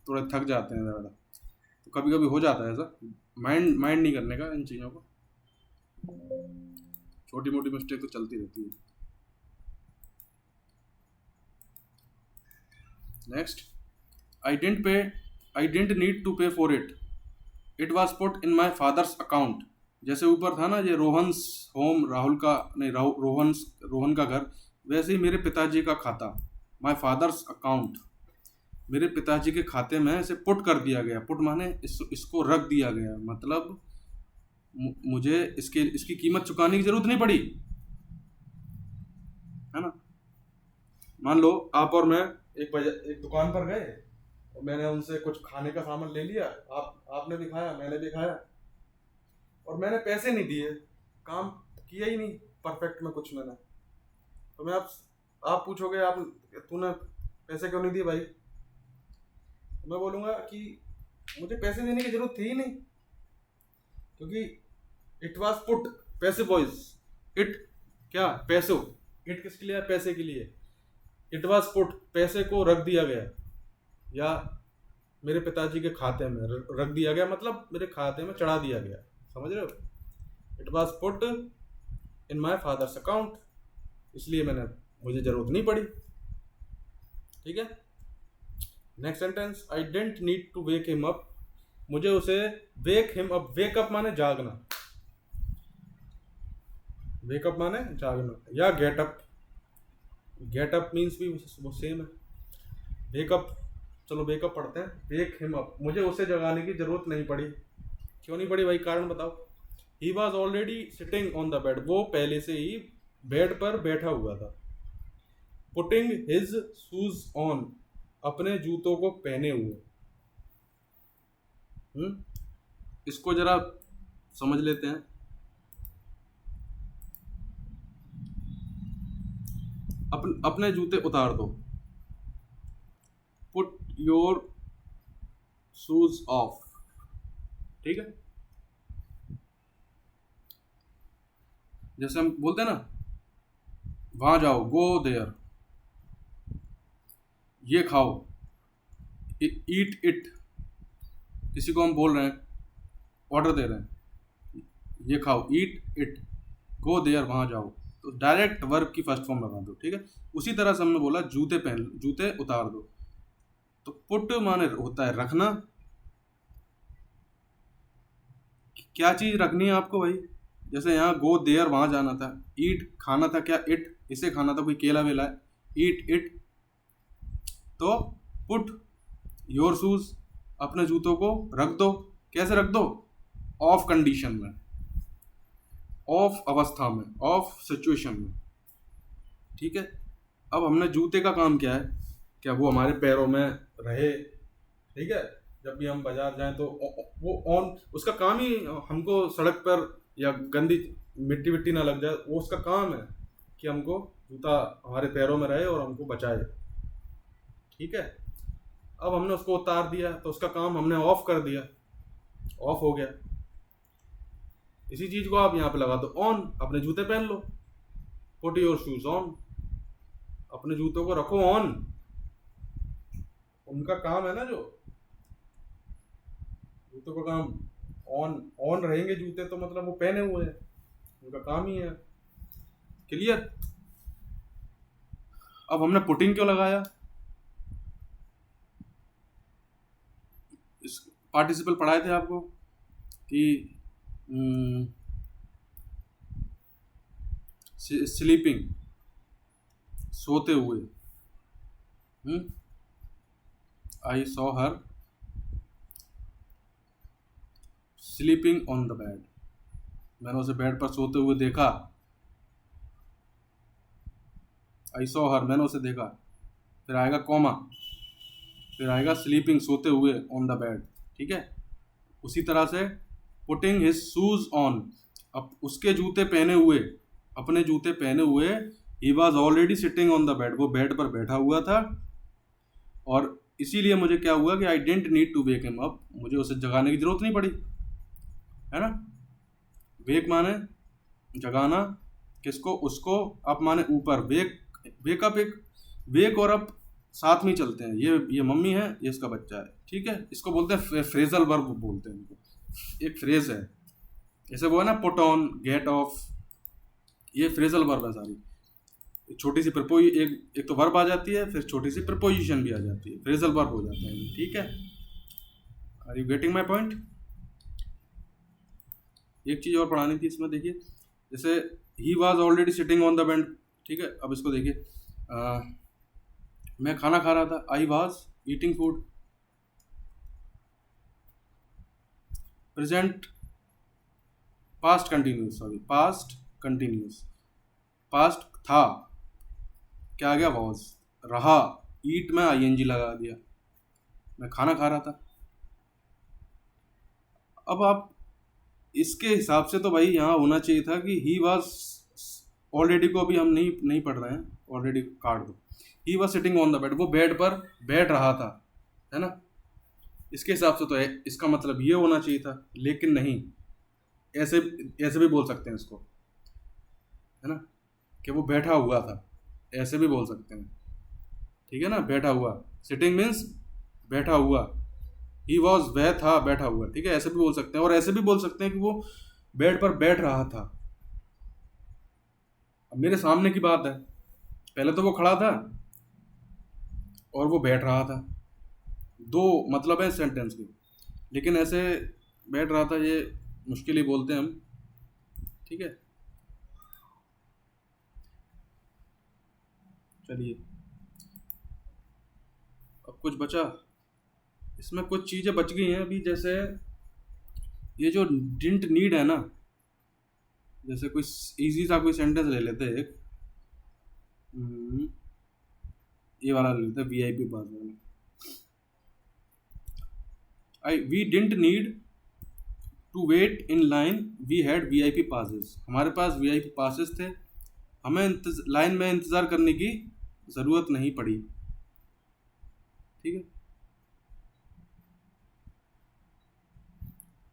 थोड़े थक जाते हैं ज़्यादा, तो कभी कभी हो जाता है ऐसा। माइंड नहीं करने का इन चीज़ों को, छोटी मोटी मिस्टेक तो चलती रहती है। Next, I didn't need to pay for it, it was put in my father's account. जैसे ऊपर था ना ये रोहन्स होम, राहुल का नहीं, रोहन का घर, वैसे ही मेरे पिताजी का खाता, माई फादर्स अकाउंट, मेरे पिताजी के खाते में इसे पुट कर दिया गया। पुट माने इसको रख दिया गया, मतलब मुझे इसकी कीमत चुकाने की जरूरत नहीं पड़ी, है ना। मान लो आप और मैं एक दुकान पर गए और मैंने उनसे कुछ खाने का सामान ले लिया, आपने भी खाया, मैंने भी खाया, और मैंने पैसे नहीं दिए, काम किया ही नहीं परफेक्ट में कुछ मैंने, तो मैं आप पूछोगे आप तूने पैसे क्यों नहीं दिए भाई, तो मैं बोलूँगा कि मुझे पैसे देने की जरूरत थी ही नहीं, क्योंकि इट वाज पुट, पैसे बॉयज, इट क्या, पैसों, इट किसके लिए है, पैसे के लिए, इट वाज पुट, पैसे को रख दिया गया, या मेरे पिताजी के खाते में रख दिया गया, मतलब मेरे खाते में चढ़ा दिया गया, समझ रहे हो। It was put in my father's account, इसलिए मुझे जरूरत नहीं पड़ी। ठीक है, next sentence, I didn't need to wake him up, मुझे उसे wake him up, wake up माने जागना, वेक अप माने जागना, या get up, get up means भी वो सेम है, वेक अप, चलो वेक अप पढ़ते हैं, वेक हिम अप, मुझे उसे जगाने की जरूरत नहीं पड़ी। क्यों नहीं पड़ी भाई, कारण बताओ। ही was already sitting on the bed, वो पहले से ही बेड पर बैठा हुआ था। पुटिंग हिज शूज ऑन, अपने जूतों को पहने हुए। इसको जरा समझ लेते हैं। अपने जूते उतार दो, पुट योर शूज ऑफ। ठीक है, जैसे हम बोलते हैं ना, वहां जाओ, गो देयर, ये खाओ, ईट इट, किसी को हम बोल रहे हैं, ऑर्डर दे रहे हैं, ये खाओ, ईट इट, गो देयर, वहां जाओ, तो डायरेक्ट वर्ब की फर्स्ट फॉर्म लगा दो। ठीक है, उसी तरह से हमने बोला जूते पहन, जूते उतार दो, तो पुट माने होता है रखना, क्या चीज रखनी है आपको भाई, जैसे यहाँ गो देयर वहां जाना था, ईट खाना था, क्या इट इसे खाना था, कोई केला वेला है, ईट इट, तो पुट योर शूज, अपने जूतों को रख दो, कैसे रख दो, ऑफ कंडीशन में, ऑफ अवस्था में, ऑफ सिचुएशन में। ठीक है, अब हमने जूते का काम क्या है, क्या वो हमारे पैरों में रहे, ठीक है, जब भी हम बाजार जाएं तो वो ऑन, उसका काम ही हमको सड़क पर या गंदी मिट्टी विट्टी ना लग जाए, वो उसका काम है कि हमको जूता हमारे पैरों में रहे और हमको बचाए। ठीक है, अब हमने उसको उतार दिया तो उसका काम हमने ऑफ कर दिया, ऑफ हो गया। इसी चीज को आप यहाँ पे लगा दो, ऑन, अपने जूते पहन लो, पुट योर शूज ऑन, अपने जूतों को रखो ऑन, उनका काम है ना, जो जूतों का काम ऑन, ऑन रहेंगे जूते तो मतलब वो पहने हुए हैं, उनका काम ही है। क्लियर। अब हमने पुटिंग क्यों लगाया, इस पार्टिसिपल पढ़ाए थे आपको कि स्लीपिंग, सोते हुए। I saw her sleeping on the bed, मैंने उसे बेड पर सोते हुए देखा। आई सॉ हर, मैंने उसे देखा, फिर आएगा कॉमा, फिर आएगा स्लीपिंग, सोते हुए, ऑन द बेड। ठीक है। उसी तरह से पुटिंग हिज शूज ऑन, अब उसके जूते पहने हुए, अपने जूते पहने हुए, ही was already sitting on the bed, वो बेड पर बैठा हुआ था, और इसीलिए मुझे क्या हुआ कि I didn't need to wake him up, मुझे उसे जगाने की जरूरत नहीं पड़ी, है ना। वेक माने जगाना, किसको, उसको, अप माने ऊपर, वेकअप, एक वेक और अप साथ में चलते हैं, ये मम्मी है, ये इसका बच्चा है। ठीक है। इसको बोलते हैं फ्रेजल वर्ब बोलते हैं इनको, एक फ्रेज है, जैसे वो है ना पुट ऑन, गेट ऑफ, ये फ्रेजल वर्ब है सारी। छोटी सी एक तो वर्ब आ जाती है, फिर छोटी सी प्रपोजिशन भी आ जाती है, फ्रेजल वर्ब हो जाता है। ठीक है। Are you getting my point. एक चीज और पढ़ानी थी इसमें, देखिए, जैसे he was already sitting on the bed. ठीक है। अब इसको देखिए, मैं खाना खा रहा था, I was eating food. Present past continuous, sorry past continuous, past था, क्या आ गया, वॉज, रहा, ईट में आईएनजी लगा दिया, मैं खाना खा रहा था। अब आप इसके हिसाब से तो भाई यहाँ होना चाहिए था कि ही वॉज, ऑलरेडी को अभी हम नहीं पढ़ रहे हैं, ऑलरेडी काट दो, he was sitting on the bed, वो बेड पर बैठ रहा था, है ना। इसके हिसाब से तो इसका मतलब ये होना चाहिए था, लेकिन नहीं, ऐसे ऐसे भी बोल सकते हैं इसको, है ना, कि वो बैठा हुआ था, ऐसे भी बोल सकते हैं। ठीक है ना, बैठा हुआ, सिटिंग मीन्स बैठा हुआ, ही वॉज, वह था बैठा हुआ। ठीक है, ऐसे भी बोल सकते हैं, और ऐसे भी बोल सकते हैं कि वो बेड पर बैठ रहा था। अब मेरे सामने की बात है, पहले तो वो खड़ा था और वो बैठ रहा था, दो मतलब है सेंटेंस के, लेकिन ऐसे बैठ रहा था ये मुश्किल ही बोलते हैं हम। ठीक है, चलिए अब कुछ बचा, इसमें कुछ चीज़ें बच गई हैं अभी, जैसे ये जो डिंट नीड है ना, जैसे कोई इजी सा कोई सेंटेंस ले लेते हैं एक, ये वाला ले लेते हैं, वीआईपी पास वाला। We didn't need to wait in line, we had VIP passes, हमारे पास वीआईपी पासेस थे, हमें लाइन में इंतज़ार करने की ज़रूरत नहीं पड़ी। ठीक है,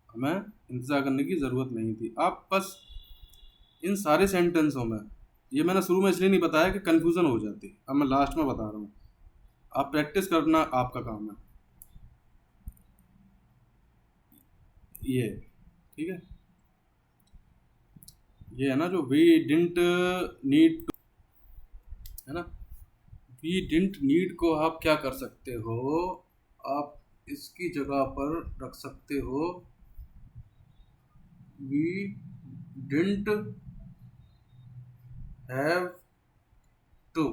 हमें इंतज़ार करने की ज़रूरत नहीं थी। आप बस इन सारे सेंटेंसों में, ये मैंने शुरू में इसलिए नहीं बताया कि कन्फ्यूज़न हो जाती, अब मैं लास्ट में बता रहा हूँ, आप प्रैक्टिस करना आपका काम है ये। ठीक है, ये है ना जो वी डिंट नीड टू, है ना, वी डिंट नीड को आप क्या कर सकते हो, आप इसकी जगह पर रख सकते हो we didn't have to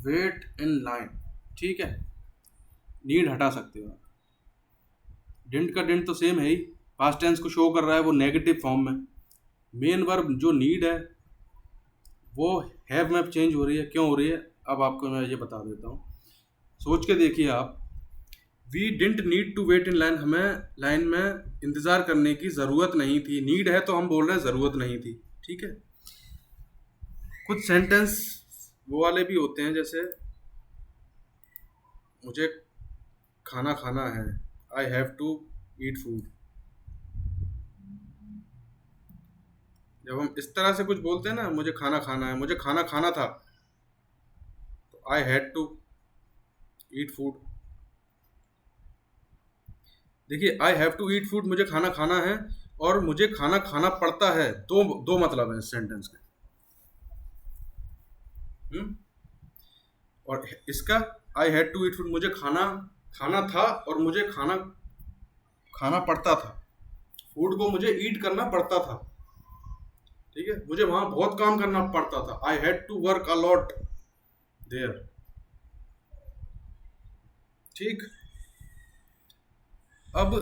wait in line. ठीक है, नीड हटा सकते हो आप, डिंट का डिंट तो सेम है ही, पास्ट टेंस को शो कर रहा है, वो नेगेटिव फॉर्म में। मेन वर्ब जो नीड है वो हैव में चेंज हो रही है, क्यों हो रही है, अब आपको मैं ये बता देता हूँ, सोच के देखिए आप। We didn't need to wait in line, हमें लाइन में इंतज़ार करने की ज़रूरत नहीं थी, नीड है तो हम बोल रहे हैं ज़रूरत नहीं थी। ठीक है, कुछ सेंटेंस वो वाले भी होते हैं, जैसे मुझे खाना खाना है, I have to eat food, जब हम इस तरह से कुछ बोलते हैं ना, मुझे खाना खाना है, मुझे खाना खाना था, तो I had to eat food. देखिए, I have to eat food, मुझे खाना खाना है, और मुझे खाना खाना पड़ता है, दो मतलब है इस सेंटेंस के। हम्म। और इसका I had to eat food, मुझे खाना खाना था और मुझे खाना खाना पड़ता था, फूड को मुझे ईट करना पड़ता था। ठीक है, मुझे वहां बहुत काम करना पड़ता था। I had to work a lot there. ठीक। अब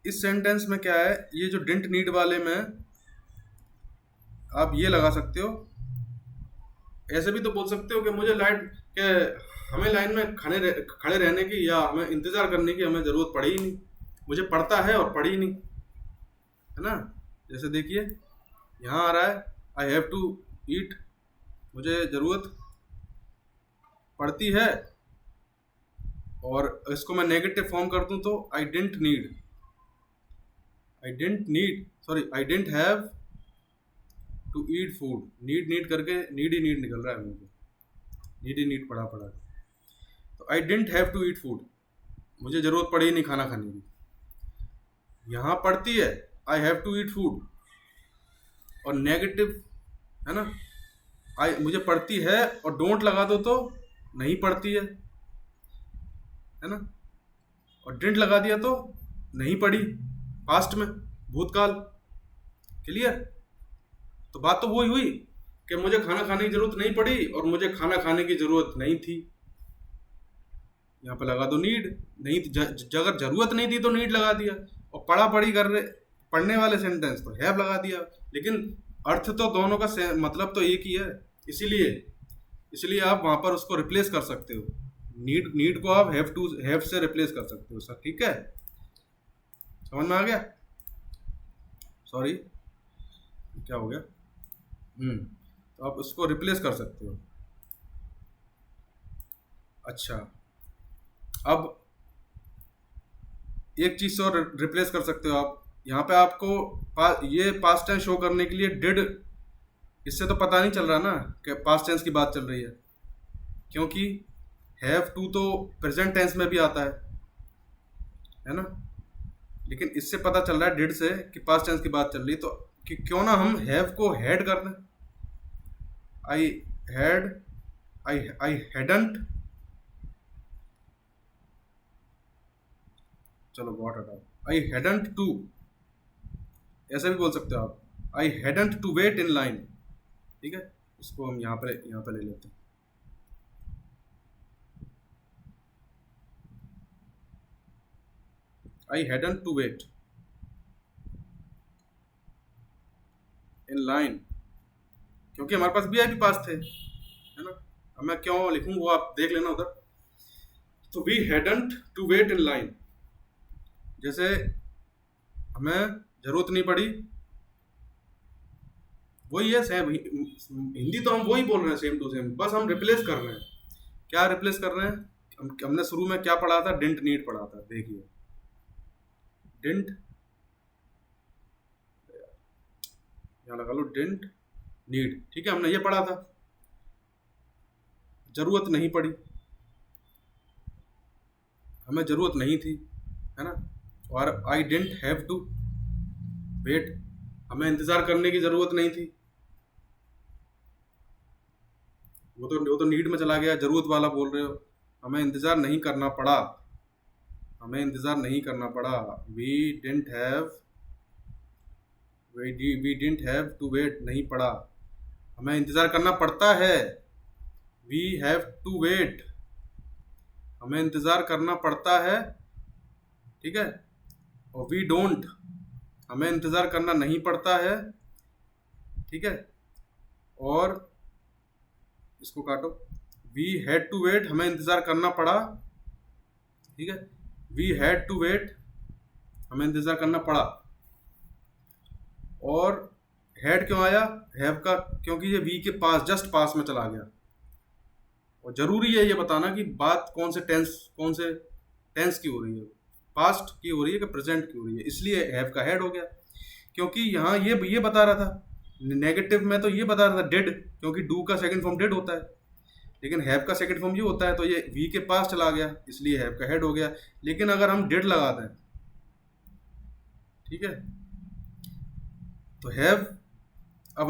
इस सेंटेंस में क्या है, ये जो डिडंट नीड वाले में आप ये लगा सकते हो, ऐसे भी तो बोल सकते हो कि मुझे लाइन के हमें लाइन में खड़े रहने की या हमें इंतजार करने की हमें जरूरत पड़ी ही नहीं, मुझे पड़ता है और पड़ी ही नहीं, है ना। जैसे देखिए यहाँ आ रहा है आई हैव टू ईट, मुझे जरूरत पड़ती है, और इसको मैं नेगेटिव फॉर्म कर दूं तो I didn't need, I didn't have to eat food. Need करके नीड ही नीड निकल रहा है मुझे, नीड ही नीड पड़ा पड़ा। तो I didn't have to eat food, मुझे जरूरत पड़ी नहीं खाना खाने की। यहाँ पड़ती है I have to eat food, और नेगेटिव है ना, आई मुझे पड़ती है और डोंट लगा दो तो नहीं पड़ती है ना, और डिडंट लगा दिया तो नहीं पड़ी, पास्ट में, भूतकाल। क्लियर। तो बात तो वही हुई कि मुझे खाना खाने की जरूरत नहीं पड़ी और मुझे खाना खाने की जरूरत नहीं थी। यहाँ पे लगा दो नीड, नहीं अगर जरूरत नहीं थी तो नीड लगा दिया, और पढ़ा पढ़ी कर रहे पढ़ने वाले सेंटेंस तो हैव लगा दिया, लेकिन अर्थ तो दोनों का मतलब तो एक ही है। इसीलिए आप वहां पर उसको रिप्लेस कर सकते हो, नीड को आप हैव से रिप्लेस कर सकते हो सर। ठीक है, समझ में आ गया। सॉरी क्या हो गया। तो आप उसको रिप्लेस कर सकते हो। अच्छा, अब एक चीज से और रिप्लेस कर सकते हो आप। यहाँ पे आपको ये पास्ट टेंस शो करने के लिए डिड, इससे तो पता नहीं चल रहा ना कि पास्ट टेंस की बात चल रही है, क्योंकि हैव टू तो प्रेजेंट टेंस में भी आता है ना। लेकिन इससे पता चल रहा है डिड से कि पास्ट टेंस की बात चल रही है, तो कि क्यों ना हम हैव को हैड कर दें। आई हैड, आई हैडंट, चलो गॉट हटाओ, आई हैडंट टू, ऐसा भी बोल सकते हो आप, I hadn't to wait in line. ठीक है, इसको हम यहाँ पे ले लेते हैं। I hadn't to wait in line, क्योंकि हमारे पास भी पास थे, है ना। अब मैं क्यों लिखूं वो आप देख लेना उधर। तो we hadn't to wait in line, जैसे हमें जरूरत नहीं पड़ी, वही है सेम, हिंदी तो हम वही बोल रहे हैं सेम टू सेम, बस हम रिप्लेस कर रहे हैं। क्या रिप्लेस कर रहे हैं, हमने शुरू में क्या पढ़ा था, डिडंट नीड पढ़ा था। देखिए डिडंट, यहाँ लगा लो डिडंट नीड। ठीक है, हमने ये पढ़ा था, जरूरत नहीं पड़ी, हमें जरूरत नहीं थी, है ना। और I didn't have to wait, हमें इंतजार करने की जरूरत नहीं थी, वो तो नीड में चला गया, जरूरत वाला बोल रहे हो। हमें इंतजार नहीं करना पड़ा, हमें इंतजार नहीं करना पड़ा। We didn't have to wait, नहीं पड़ा, हमें इंतजार करना पड़ता है। वी हैव टू वेट, हमें इंतजार करना पड़ता है। ठीक है, और वी डोंट, हमें इंतजार करना नहीं पड़ता है। ठीक है, और इसको काटो, वी हैड टू वेट, हमें इंतजार करना पड़ा। ठीक है, वी हैड टू वेट, हमें इंतजार करना पड़ा। और हैड क्यों आया हैव का, क्योंकि ये वी के पास, जस्ट पास में चला गया। और जरूरी है ये बताना कि बात कौन से टेंस की हो रही है, पास्ट की हो रही है कि प्रेजेंट की हो रही है। इसलिए हैव का हैड हो गया, क्योंकि यहाँ ये बता रहा था नेगेटिव में, तो ये बता रहा था डिड, क्योंकि डू का सेकंड फॉर्म डिड होता है, लेकिन हैव का सेकंड फॉर्म ये होता है, तो ये वी के पास चला गया, इसलिए हैव का हेड हो गया। लेकिन अगर हम डिड लगा दें, ठीक है, तो हैव, अब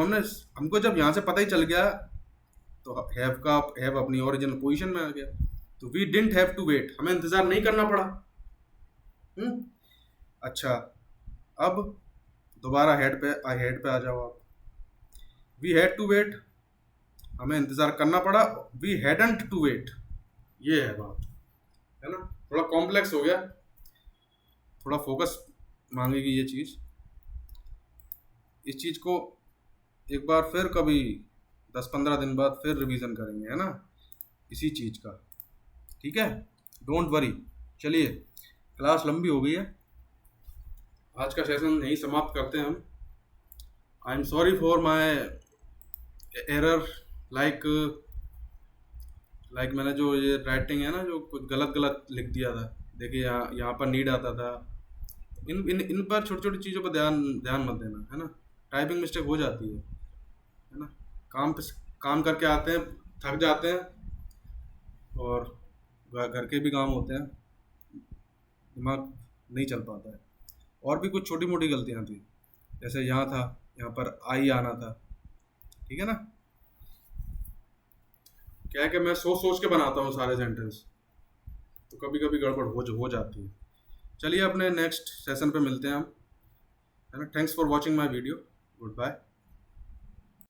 हमको जब यहां से पता ही चल गया तो हैव अपनी ओरिजिनल पोजीशन में आ गया। तो we didn't have to wait, हमें इंतज़ार नहीं करना पड़ा। अच्छा, अब दोबारा हेड पे आ जाओ आप। वी हैड टू वेट, हमें इंतज़ार करना पड़ा। वी हैडंट टू वेट, ये है बात, है ना। थोड़ा कॉम्प्लेक्स हो गया, थोड़ा फोकस मांगेगी ये चीज़। इस चीज़ को एक बार फिर कभी 10-15 दिन बाद फिर रिवीजन करेंगे, है ना, इसी चीज़ का। ठीक है, डोंट वरी। चलिए, क्लास लंबी हो गई है, आज का सेशन यहीं समाप्त करते हैं हम। I am sorry for my error, like मैंने जो ये राइटिंग है ना, जो कुछ गलत गलत लिख दिया था। देखिए यहाँ पर नीड आता था। इन पर छोटी छोटी चीज़ों पर ध्यान मत देना, है ना। टाइपिंग मिस्टेक हो जाती है ना। काम करके आते हैं, थक जाते हैं, और घर के भी काम होते हैं, दिमाग नहीं चल पाता है। और भी कुछ छोटी मोटी गलतियाँ थी, जैसे यहाँ था, यहाँ पर आई आना था। ठीक है ना। क्या है कि मैं सोच के बनाता हूँ सारे सेंटेंस, तो कभी कभी गड़बड़ हो जाती है। चलिए, अपने नेक्स्ट सेशन पे मिलते हैं हम, है ना। Thanks for watching my video. Good bye.